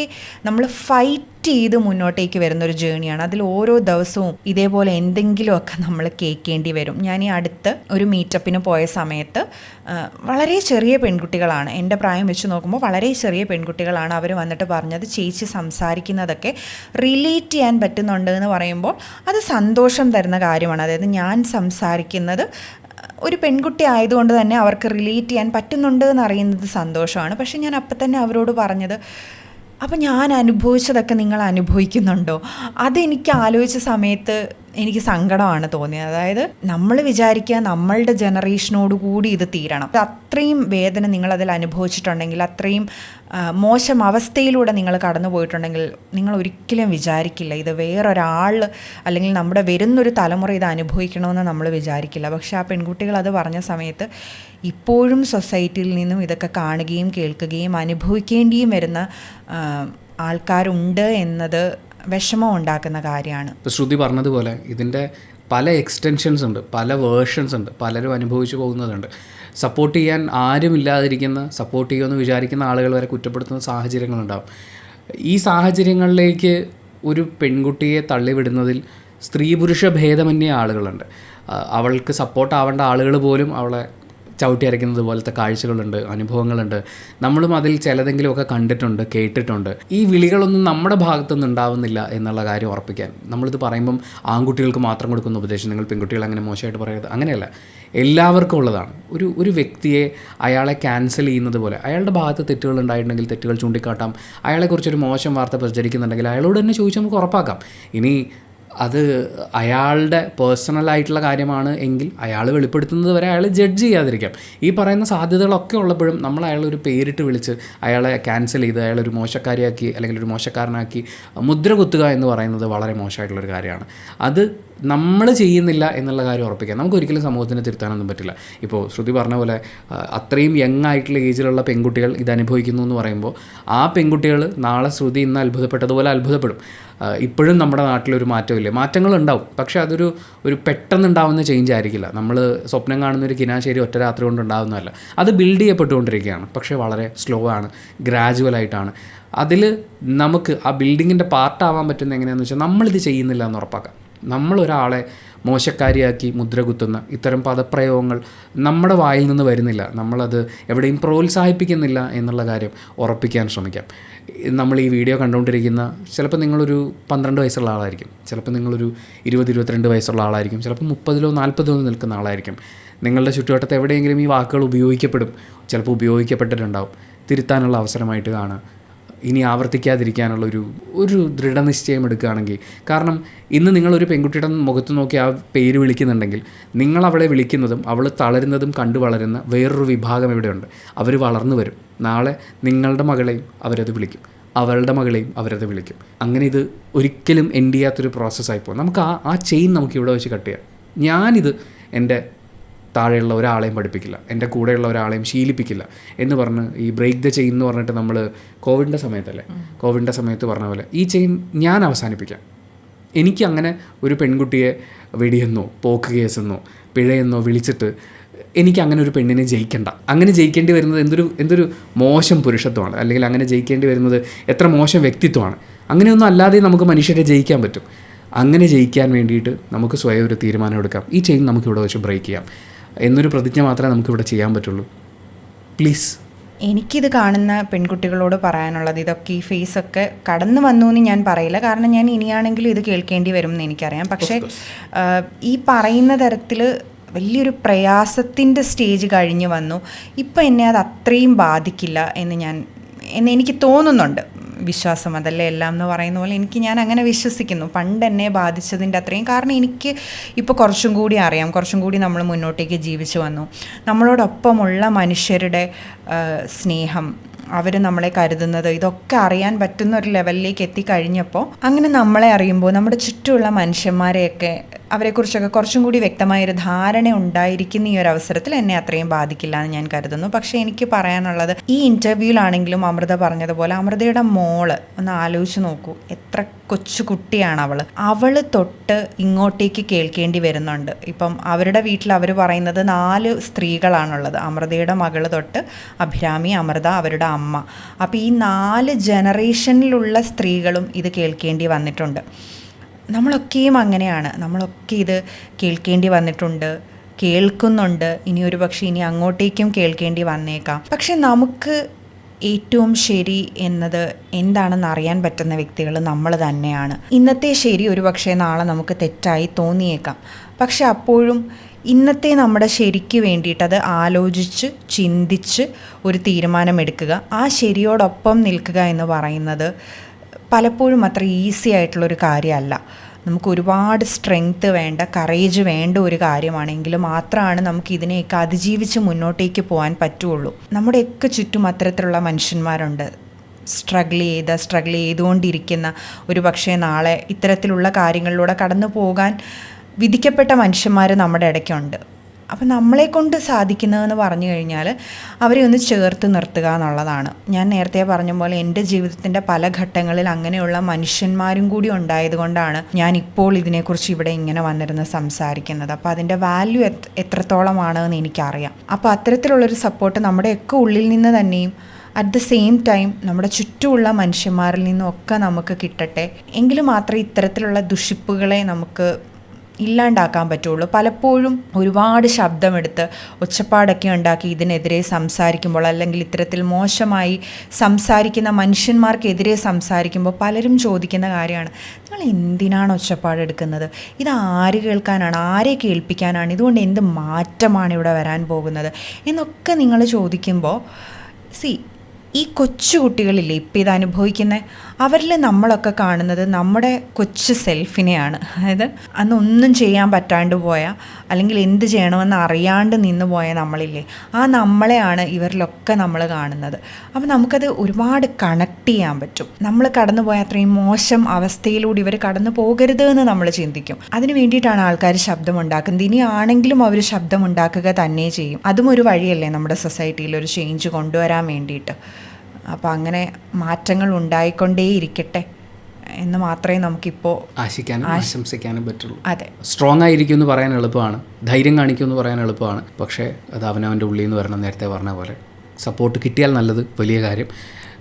നമ്മൾ ഫൈറ്റ് ചെയ്ത് മുന്നോട്ടേക്ക് വരുന്നൊരു ജേണിയാണ്. അതിൽ ഓരോ ദിവസവും ഇതേപോലെ എന്തെങ്കിലുമൊക്കെ നമ്മൾ കേൾക്കേണ്ടി വരും. ഞാൻ ഈ അടുത്ത് ഒരു മീറ്റപ്പിന് പോയ സമയത്ത് വളരെ ചെറിയ പെൺകുട്ടികളാണ്, എൻ്റെ പ്രായം വെച്ച് നോക്കുമ്പോൾ വളരെ ചെറിയ പെൺകുട്ടികളാണ്. അവർ വന്നിട്ട് പറഞ്ഞത് ചേച്ചി സംസാരിക്കുന്നതൊക്കെ റിലേറ്റ് ചെയ്യാൻ പറ്റുന്നുണ്ട് എന്ന് പറയുമ്പോൾ അത് സന്തോഷം തരുന്ന കാര്യമാണ്. അതായത് ഞാൻ സംസാരിക്കുന്നത് ഒരു പെൺകുട്ടി ആയതുകൊണ്ട് തന്നെ അവർക്ക് റിലേറ്റ് ചെയ്യാൻ പറ്റുന്നുണ്ട് എന്നറിയുന്നത് സന്തോഷമാണ്. പക്ഷേ ഞാൻ അപ്പം തന്നെ അവരോട് പറഞ്ഞത്, അപ്പം ഞാൻ അനുഭവിച്ചതൊക്കെ നിങ്ങൾ അനുഭവിക്കുന്നുണ്ടോ? അതെനിക്ക് ആലോചിച്ച സമയത്ത് എനിക്ക് സങ്കടമാണ് തോന്നിയത്. അതായത് നമ്മൾ വിചാരിക്കുക നമ്മളുടെ ജനറേഷനോട് കൂടി ഇത് തീരണം. അത്രയും വേദന നിങ്ങളതിൽ അനുഭവിച്ചിട്ടുണ്ടെങ്കിൽ, അത്രയും മോശം അവസ്ഥയിലൂടെ നിങ്ങൾ കടന്നു പോയിട്ടുണ്ടെങ്കിൽ നിങ്ങൾ ഒരിക്കലും വിചാരിക്കില്ല ഇത് വേറൊരാൾ അല്ലെങ്കിൽ നമ്മുടെ വരുന്നൊരു തലമുറ ഇത് അനുഭവിക്കണമെന്ന് നമ്മൾ വിചാരിക്കില്ല. പക്ഷേ ആ പെൺകുട്ടികൾ അത് പറഞ്ഞ സമയത്ത് ഇപ്പോഴും സൊസൈറ്റിയിൽ നിന്നും ഇതൊക്കെ കാണുകയും കേൾക്കുകയും അനുഭവിക്കേണ്ടിയും വരുന്ന ആൾക്കാരുണ്ട് എന്നത് വിഷമം ഉണ്ടാക്കുന്ന കാര്യമാണ്. ഇപ്പോൾ ശ്രുതി പറഞ്ഞതുപോലെ ഇതിൻ്റെ പല എക്സ്റ്റൻഷൻസ് ഉണ്ട്, പല വേർഷൻസ് ഉണ്ട്, പലരും അനുഭവിച്ചു പോകുന്നതുണ്ട്. സപ്പോർട്ട് ചെയ്യാൻ ആരുമില്ലാതിരിക്കുന്ന, സപ്പോർട്ട് ചെയ്യുമെന്ന് വിചാരിക്കുന്ന ആളുകൾ വരെ കുറ്റപ്പെടുത്തുന്ന സാഹചര്യങ്ങളുണ്ടാകും. ഈ സാഹചര്യങ്ങളിലേക്ക് ഒരു പെൺകുട്ടിയെ തള്ളിവിടുന്നതിൽ സ്ത്രീ പുരുഷ ഭേദമന്യേ ആളുകളുണ്ട്. അവൾക്ക് സപ്പോർട്ടാവേണ്ട ആളുകൾ പോലും അവളെ ചവിട്ടി അരയ്ക്കുന്നത് പോലത്തെ കാഴ്ചകളുണ്ട്, അനുഭവങ്ങളുണ്ട്. നമ്മളും അതിൽ ചിലതെങ്കിലുമൊക്കെ കണ്ടിട്ടുണ്ട്, കേട്ടിട്ടുണ്ട്. ഈ വിളികളൊന്നും നമ്മുടെ ഭാഗത്തുനിന്ന് ഉണ്ടാവുന്നില്ല എന്നുള്ള കാര്യം ഉറപ്പിക്കാൻ നമ്മളിത് പറയുമ്പം ആൺകുട്ടികൾക്ക് മാത്രം കൊടുക്കുന്ന ഉപദേശം, നിങ്ങൾ പെൺകുട്ടികൾ അങ്ങനെ മോശമായിട്ട് പറയരുത്, അങ്ങനെയല്ല, എല്ലാവർക്കും ഉള്ളതാണ്. ഒരു വ്യക്തിയെ അയാളെ ക്യാൻസൽ ചെയ്യുന്നത് പോലെ, അയാളുടെ ഭാഗത്ത് തെറ്റുകൾ ഉണ്ടായിട്ടുണ്ടെങ്കിൽ തെറ്റുകൾ ചൂണ്ടിക്കാട്ടാം. അയാളെക്കുറിച്ചൊരു മോശം വാർത്ത പ്രചരിക്കുന്നുണ്ടെങ്കിൽ അയാളോട് തന്നെ ചോദിച്ച് നമുക്ക് ഉറപ്പാക്കാം. ഇനി അത് അയാളുടെ പേഴ്സണലായിട്ടുള്ള കാര്യമാണ് എങ്കിൽ അയാൾ വെളിപ്പെടുത്തുന്നത് വരെ അയാൾ ജഡ്ജ് ചെയ്യാതിരിക്കാം. ഈ പറയുന്ന സാധ്യതകളൊക്കെ ഉള്ളപ്പോഴും നമ്മൾ അയാളൊരു പേരിട്ട് വിളിച്ച് അയാളെ ക്യാൻസൽ ചെയ്ത് അയാളൊരു മോശക്കാരിയാക്കി അല്ലെങ്കിൽ ഒരു മോശക്കാരനാക്കി മുദ്ര കുത്തുക എന്ന് പറയുന്നത് വളരെ മോശമായിട്ടുള്ളൊരു കാര്യമാണ്. അത് നമ്മൾ ചെയ്യുന്നില്ല എന്നുള്ള കാര്യം ഉറപ്പിക്കാം. നമുക്കൊരിക്കലും സമൂഹത്തിന് തിരുത്താനൊന്നും പറ്റില്ല. ഇപ്പോൾ ശ്രുതി പറഞ്ഞ പോലെ അത്രയും യങ് ആയിട്ടുള്ള ഏജിലുള്ള പെൺകുട്ടികൾ ഇത് അനുഭവിക്കുന്നു എന്ന് പറയുമ്പോൾ ആ പെൺകുട്ടികൾ നാളെ ശ്രുതി ഇന്ന് അത്ഭുതപ്പെട്ടതുപോലെ അത്ഭുതപ്പെടും. ഇപ്പോഴും നമ്മുടെ നാട്ടിലൊരു മാറ്റമില്ല, മാറ്റങ്ങളുണ്ടാവും, പക്ഷേ അതൊരു പെട്ടെന്നുണ്ടാവുന്ന ചേഞ്ച് ആയിരിക്കില്ല. നമ്മൾ സ്വപ്നം കാണുന്നൊരു കിനാശേരി ഒറ്റ രാത്രി കൊണ്ട് ഉണ്ടാകുന്നതല്ല, അത് ബിൽഡ് ചെയ്യപ്പെട്ടുകൊണ്ടിരിക്കുകയാണ്. പക്ഷേ വളരെ സ്ലോ ആണ്, ഗ്രാജുവലായിട്ടാണ്. അതിൽ നമുക്ക് ആ ബിൽഡിങ്ങിൻ്റെ പാർട്ടാവാൻ പറ്റുന്ന എങ്ങനെയാണെന്ന് വെച്ചാൽ നമ്മളിത് ചെയ്യുന്നില്ല എന്ന് ഉറപ്പാക്കാം. നമ്മളൊരാളെ മോശക്കാരിയാക്കി മുദ്ര കുത്തുന്ന ഇത്തരം പദപ്രയോഗങ്ങൾ നമ്മുടെ വായിൽ നിന്ന് വരുന്നില്ല, നമ്മളത് എവിടെയും പ്രോത്സാഹിപ്പിക്കുന്നില്ല എന്നുള്ള കാര്യം ഉറപ്പിക്കാൻ ശ്രമിക്കാം. നമ്മൾ ഈ വീഡിയോ കണ്ടുകൊണ്ടിരിക്കുന്ന ചിലപ്പോൾ നിങ്ങളൊരു 12 വയസ്സുള്ള ആളായിരിക്കും, ചിലപ്പോൾ നിങ്ങളൊരു 20-22 വയസ്സുള്ള ആളായിരിക്കും, ചിലപ്പോൾ 30-ലോ 40-ലോ നിൽക്കുന്ന ആളായിരിക്കും. നിങ്ങളുടെ ചുറ്റുവട്ടത്ത് എവിടെയെങ്കിലും ഈ വാക്കുകൾ ഉപയോഗിക്കപ്പെടും, ചിലപ്പോൾ ഉപയോഗിക്കപ്പെട്ടിട്ടുണ്ടാവും. തിരുത്താനുള്ള അവസരമായിട്ട് കാണുക, ഇനി ആവർത്തിക്കാതിരിക്കാനുള്ള ഒരു ദൃഢനിശ്ചയം എടുക്കുകയാണെങ്കിൽ. കാരണം ഇന്ന് നിങ്ങളൊരു പെൺകുട്ടിയുടെ മുഖത്ത് നോക്കി ആ പേര് വിളിക്കുന്നുണ്ടെങ്കിൽ നിങ്ങൾ അവളെ വിളിക്കുന്നതും അവൾ തളരുന്നതും കണ്ടു വളരുന്ന വേറൊരു വിഭാഗം ഇവിടെയുണ്ട്. അവർ വളർന്നു വരും. നാളെ നിങ്ങളുടെ മകളെയും അവരത് വിളിക്കും, അവളുടെ മകളെയും അവരത് വിളിക്കും. അങ്ങനെ ഇത് ഒരിക്കലും എൻഡ് ചെയ്യാത്തൊരു പ്രോസസ്സായിപ്പോൾ നമുക്ക് ആ ചെയിൻ നമുക്ക് ഇവിടെ വെച്ച് കട്ട് ചെയ്യാം. ഞാനിത് എൻ്റെ താഴെയുള്ള ഒരാളെയും പഠിപ്പിക്കില്ല, എൻ്റെ കൂടെയുള്ള ഒരാളെയും ശീലിപ്പിക്കില്ല എന്ന് പറഞ്ഞ് ഈ ബ്രേക്ക് ദ ചെയിൻ എന്ന് പറഞ്ഞിട്ട് നമ്മൾ കോവിഡിൻ്റെ സമയത്ത് പറഞ്ഞ പോലെ ഈ ചെയിൻ ഞാൻ അവസാനിപ്പിക്കാം. എനിക്ക് അങ്ങനെ ഒരു പെൺകുട്ടിയെ വെടിയെന്നോ പോക്ക് കേസെന്നോ പിഴയെന്നോ വിളിച്ചിട്ട് എനിക്ക് അങ്ങനെ ഒരു പെണ്ണിനെ ജയിക്കണ്ട. അങ്ങനെ ജയിക്കേണ്ടി വരുന്നത് എന്തൊരു മോശം പുരുഷത്വമാണ്, അല്ലെങ്കിൽ അങ്ങനെ ജയിക്കേണ്ടി വരുന്നത് എത്ര മോശം വ്യക്തിത്വമാണ്. അങ്ങനെയൊന്നും അല്ലാതെ നമുക്ക് മനുഷ്യരെ ജയിക്കാൻ പറ്റും. അങ്ങനെ ജയിക്കാൻ വേണ്ടിയിട്ട് നമുക്ക് സ്വയം ഒരു തീരുമാനം എടുക്കാം. ഈ ചെയിൻ നമുക്കിവിടെ വെച്ച് ബ്രേക്ക് ചെയ്യാം എന്നൊരു പ്രതിജ്ഞ മാത്രമേ നമുക്കിവിടെ ചെയ്യാൻ പറ്റുള്ളൂ. പ്ലീസ്. എനിക്കിത് കാണുന്ന പെൺകുട്ടികളോട് പറയാനുള്ളത്, ഇതൊക്കെ ഈ ഫേസൊക്കെ കടന്നു വന്നു എന്ന് ഞാൻ പറയില്ല, കാരണം ഞാൻ ഇനിയാണെങ്കിലും ഇത് കേൾക്കേണ്ടി വരും എന്ന് എനിക്കറിയാം. പക്ഷേ ഈ പറയുന്ന തരത്തിൽ വലിയൊരു പ്രയാസത്തിൻ്റെ സ്റ്റേജ് കഴിഞ്ഞ് വന്നു. ഇപ്പം എന്നെ അത് അത്രയും ബാധിക്കില്ല എന്ന് എനിക്ക് തോന്നുന്നുണ്ട്. വിശ്വാസം അതല്ലേ എല്ലാം എന്ന് പറയുന്ന പോലെ ഞാൻ അങ്ങനെ വിശ്വസിക്കുന്നു. പണ്ട് എന്നെ ബാധിച്ചതിൻ്റെ അത്രയും, കാരണം എനിക്ക് ഇപ്പോൾ കുറച്ചും കൂടി അറിയാം, കുറച്ചും കൂടി നമ്മൾ മുന്നോട്ടേക്ക് ജീവിച്ചു വന്നു. നമ്മളോടൊപ്പമുള്ള മനുഷ്യരുടെ സ്നേഹം, അവർ നമ്മളെ കരുതുന്നത്, ഇതൊക്കെ അറിയാൻ പറ്റുന്ന ഒരു ലെവലിലേക്ക് എത്തിക്കഴിഞ്ഞപ്പോൾ, അങ്ങനെ നമ്മളെ അറിയുമ്പോൾ നമ്മുടെ ചുറ്റുമുള്ള മനുഷ്യന്മാരെയൊക്കെ അവരെക്കുറിച്ചൊക്കെ കുറച്ചും കൂടി വ്യക്തമായൊരു ധാരണ ഉണ്ടായിരിക്കുന്ന ഈ ഒരു അവസരത്തിൽ എന്നെ അത്രയും ബാധിക്കില്ല എന്ന് ഞാൻ കരുതുന്നു. പക്ഷേ എനിക്ക് പറയാനുള്ളത്, ഈ ഇൻ്റർവ്യൂവിലാണെങ്കിലും അമൃത പറഞ്ഞതുപോലെ അമൃതയുടെ മോള് ഒന്ന് ആലോചിച്ച് നോക്കൂ, എത്ര കൊച്ചു കുട്ടിയാണ് അവൾ തൊട്ട് ഇങ്ങോട്ടേക്ക് കേൾക്കേണ്ടി വരുന്നുണ്ട്. ഇപ്പം അവരുടെ വീട്ടിൽ അവർ പറയുന്നത് 4 സ്ത്രീകളാണുള്ളത്. അമൃതയുടെ മകള് തൊട്ട് അഭിരാമി, അമൃത, അവരുടെ അമ്മ. അപ്പോൾ ഈ 4 ജനറേഷനിലുള്ള സ്ത്രീകളും ഇത് കേൾക്കേണ്ടി വന്നിട്ടുണ്ട്. നമ്മളൊക്കെയും അങ്ങനെയാണ്. നമ്മളൊക്കെ ഇത് കേൾക്കേണ്ടി വന്നിട്ടുണ്ട്, കേൾക്കുന്നുണ്ട്. ഇനി ഒരു പക്ഷേ ഇനി അങ്ങോട്ടേക്കും കേൾക്കേണ്ടി വന്നേക്കാം. പക്ഷെ നമുക്ക് ഏറ്റവും ശരി എന്നത് എന്താണെന്ന് അറിയാൻ പറ്റുന്ന വ്യക്തികൾ നമ്മൾ തന്നെയാണ്. ഇന്നത്തെ ശരി ഒരു പക്ഷേ നാളെ നമുക്ക് തെറ്റായി തോന്നിയേക്കാം. പക്ഷെ അപ്പോഴും ഇന്നത്തെ നമ്മുടെ ശരിക്ക് വേണ്ടിയിട്ട് അത് ആലോചിച്ച് ചിന്തിച്ച് ഒരു തീരുമാനമെടുക്കുക, ആ ശരിയോടൊപ്പം നിൽക്കുക എന്ന് പറയുന്നത് പലപ്പോഴും അത്ര ഈസി ആയിട്ടുള്ളൊരു കാര്യമല്ല. നമുക്ക് ഒരുപാട് സ്ട്രെങ്ത്ത് വേണ്ട, കറേജ് വേണ്ട ഒരു കാര്യമാണെങ്കിൽ മാത്രമാണ് നമുക്ക് ഇതിനെയൊക്കെ അതിജീവിച്ച് മുന്നോട്ടേക്ക് പോകാൻ പറ്റുള്ളൂ. നമ്മുടെയൊക്കെ ചുറ്റും അത്തരത്തിലുള്ള മനുഷ്യന്മാരുണ്ട്, സ്ട്രഗിൾ ചെയ്തുകൊണ്ടിരിക്കുന്ന, ഒരു പക്ഷേ നാളെ ഇത്തരത്തിലുള്ള കാര്യങ്ങളിലൂടെ കടന്നു പോകാൻ വിധിക്കപ്പെട്ട മനുഷ്യന്മാർ നമ്മുടെ ഇടയ്ക്കുണ്ട്. അപ്പം നമ്മളെക്കൊണ്ട് സാധിക്കുന്നതെന്ന് പറഞ്ഞു കഴിഞ്ഞാൽ അവരെ ഒന്ന് ചേർത്ത് നിർത്തുക എന്നുള്ളതാണ്. ഞാൻ നേരത്തെ പറഞ്ഞ പോലെ എൻ്റെ ജീവിതത്തിൻ്റെ പല ഘട്ടങ്ങളിൽ അങ്ങനെയുള്ള മനുഷ്യന്മാരും കൂടി ഉണ്ടായതുകൊണ്ടാണ് ഞാൻ ഇപ്പോൾ ഇതിനെക്കുറിച്ച് ഇവിടെ ഇങ്ങനെ വന്നിരുന്ന് സംസാരിക്കുന്നത്. അപ്പോൾ അതിൻ്റെ വാല്യൂ എത്രത്തോളമാണെന്ന് എനിക്കറിയാം. അപ്പോൾ അത്തരത്തിലുള്ളൊരു സപ്പോർട്ട് നമ്മുടെയൊക്കെ ഉള്ളിൽ നിന്ന് തന്നെയും അറ്റ് ദ സെയിം ടൈം നമ്മുടെ ചുറ്റുമുള്ള മനുഷ്യന്മാരിൽ നിന്നൊക്കെ നമുക്ക് കിട്ടട്ടെ. എങ്കിൽ മാത്രമേ ഇത്തരത്തിലുള്ള ദുഷിപ്പുകളെ നമുക്ക് ഇല്ലാണ്ടാക്കാൻ പറ്റുള്ളൂ. പലപ്പോഴും ഒരുപാട് ശബ്ദമെടുത്ത് ഒച്ചപ്പാടൊക്കെ ഉണ്ടാക്കി ഇതിനെതിരെ സംസാരിക്കുമ്പോൾ, അല്ലെങ്കിൽ ഇത്തരത്തിൽ മോശമായി സംസാരിക്കുന്ന മനുഷ്യന്മാർക്കെതിരെ സംസാരിക്കുമ്പോൾ പലരും ചോദിക്കുന്ന കാര്യമാണ്, നിങ്ങൾ എന്തിനാണ് ഒച്ചപ്പാടെടുക്കുന്നത്? ഇത് ആര് കേൾക്കാനാണ്, ആരെ കേൾപ്പിക്കാനാണ്? ഇതുകൊണ്ട് എന്ത് മാറ്റമാണ് ഇവിടെ വരാൻ പോകുന്നത് എന്നൊക്കെ നിങ്ങൾ ചോദിക്കുമ്പോൾ, ഈ കൊച്ചു കുട്ടികളില്ലേ ഇപ്പം ഇത് അനുഭവിക്കുന്നത്, അവരിൽ നമ്മളൊക്കെ കാണുന്നത് നമ്മുടെ കൊച്ചു സെൽഫിനെയാണ്. അതായത് അന്നൊന്നും ചെയ്യാൻ പറ്റാണ്ട് പോയ, അല്ലെങ്കിൽ എന്ത് ചെയ്യണമെന്ന് അറിയാണ്ട് നിന്ന് പോയ നമ്മളില്ലേ, ആ നമ്മളെയാണ് ഇവരിലൊക്കെ നമ്മൾ കാണുന്നത്. അപ്പോൾ നമുക്കത് ഒരുപാട് കണക്ട് ചെയ്യാൻ പറ്റും. നമ്മൾ കടന്നു പോയ അത്രയും മോശം അവസ്ഥയിലൂടെ ഇവർ കടന്നു പോകരുത് എന്ന് നമ്മൾ ചിന്തിക്കും. അതിന് വേണ്ടിയിട്ടാണ് ആൾക്കാർ ശബ്ദമുണ്ടാക്കുന്നത്. ഇനി ആണെങ്കിലും അവർ ശബ്ദമുണ്ടാക്കുക തന്നെ ചെയ്യും. അതും ഒരു വഴിയല്ലേ നമ്മുടെ സൊസൈറ്റിയിൽ ഒരു ചേഞ്ച് കൊണ്ടുവരാൻ വേണ്ടിയിട്ട്. അപ്പോൾ അങ്ങനെ മാറ്റങ്ങൾ ഉണ്ടായിക്കൊണ്ടേയിരിക്കട്ടെ എന്ന് മാത്രമേ നമുക്കിപ്പോൾ ആശിക്കാനും ആശംസിക്കാനും പറ്റുള്ളൂ. അതെ, സ്ട്രോങ് ആയിരിക്കും എന്ന് പറയാൻ എളുപ്പമാണ്, ധൈര്യം കാണിക്കും എന്ന് പറയാൻ എളുപ്പമാണ്. പക്ഷേ അത് അവനവൻ്റെ ഉള്ളിൽ നിന്ന് വരണം. നേരത്തെ പറഞ്ഞ പോലെ സപ്പോർട്ട് കിട്ടിയാൽ നല്ലത്, വലിയ കാര്യം.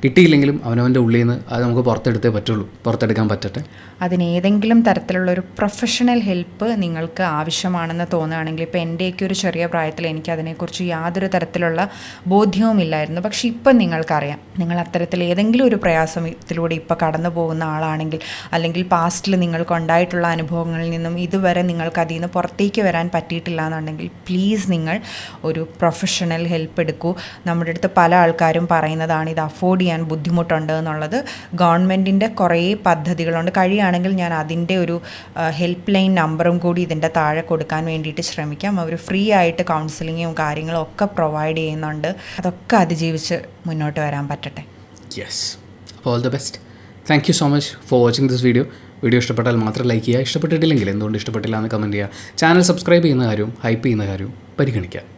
കിട്ടിയില്ലെങ്കിലും അവനവൻ്റെ ഉള്ളിൽ നിന്ന് അത് നമുക്ക് പുറത്തെടുത്തേ പറ്റുള്ളൂ. പുറത്തെടുക്കാൻ പറ്റട്ടെ. അതിനേതെങ്കിലും തരത്തിലുള്ളൊരു പ്രൊഫഷണൽ ഹെൽപ്പ് നിങ്ങൾക്ക് ആവശ്യമാണെന്ന് തോന്നുകയാണെങ്കിൽ, ഇപ്പോൾ എൻ്റെയൊക്കെ ഒരു ചെറിയ പ്രായത്തിൽ എനിക്ക് അതിനെക്കുറിച്ച് യാതൊരു തരത്തിലുള്ള ബോധ്യവും ഇല്ലായിരുന്നു. പക്ഷേ ഇപ്പം നിങ്ങൾക്കറിയാം, നിങ്ങൾ അത്തരത്തിൽ ഏതെങ്കിലും ഒരു പ്രയാസത്തിലൂടെ ഇപ്പോൾ കടന്നു പോകുന്ന ആളാണെങ്കിൽ, അല്ലെങ്കിൽ പാസ്റ്റിൽ നിങ്ങൾക്കുണ്ടായിട്ടുള്ള അനുഭവങ്ങളിൽ നിന്നും ഇതുവരെ നിങ്ങൾക്ക് അതിൽ നിന്ന് പുറത്തേക്ക് വരാൻ പറ്റിയിട്ടില്ല എന്നുണ്ടെങ്കിൽ, പ്ലീസ് നിങ്ങൾ ഒരു പ്രൊഫഷണൽ ഹെൽപ്പ് എടുക്കൂ. നമ്മുടെ അടുത്ത് പല ആൾക്കാരും പറയുന്നതാണ് ഇത് അഫോർഡ് ചെയ്യാൻ ബുദ്ധിമുട്ടുണ്ട് എന്നുള്ളത്. ഗവൺമെൻറ്റിൻ്റെ കുറേ പദ്ധതികളുണ്ട്. കഴിയുകയാണെങ്കിൽ ഞാൻ അതിൻ്റെ ഒരു ഹെൽപ്പ് ലൈൻ നമ്പറും കൂടി ഇതിൻ്റെ താഴെ കൊടുക്കാൻ വേണ്ടിയിട്ട് ശ്രമിക്കാം. അവർ ഫ്രീ ആയിട്ട് കൗൺസിലിങ്ങും കാര്യങ്ങളും ഒക്കെ പ്രൊവൈഡ് ചെയ്യുന്നുണ്ട്. അതൊക്കെ അതിജീവിച്ച് മുന്നോട്ട് വരാൻ പറ്റട്ടെ. യെസ്, അപ്പോൾ all the best. Thank you so much for watching this video. Video ഇഷ്ടപ്പെട്ടാൽ മാത്രം ലൈക്ക് ചെയ്യുക, ഇഷ്ടപ്പെട്ടിട്ടില്ലെങ്കിൽ എന്തുകൊണ്ട് ഇഷ്ടപ്പെട്ടില്ല എന്ന് കമൻറ്റ് ചെയ്യുക. ചാനൽ സബ്സ്ക്രൈബ് ചെയ്യുന്ന കാര്യവും ഹൈപ്പ് ചെയ്യുന്ന കാര്യവും പരിഗണിക്കുക.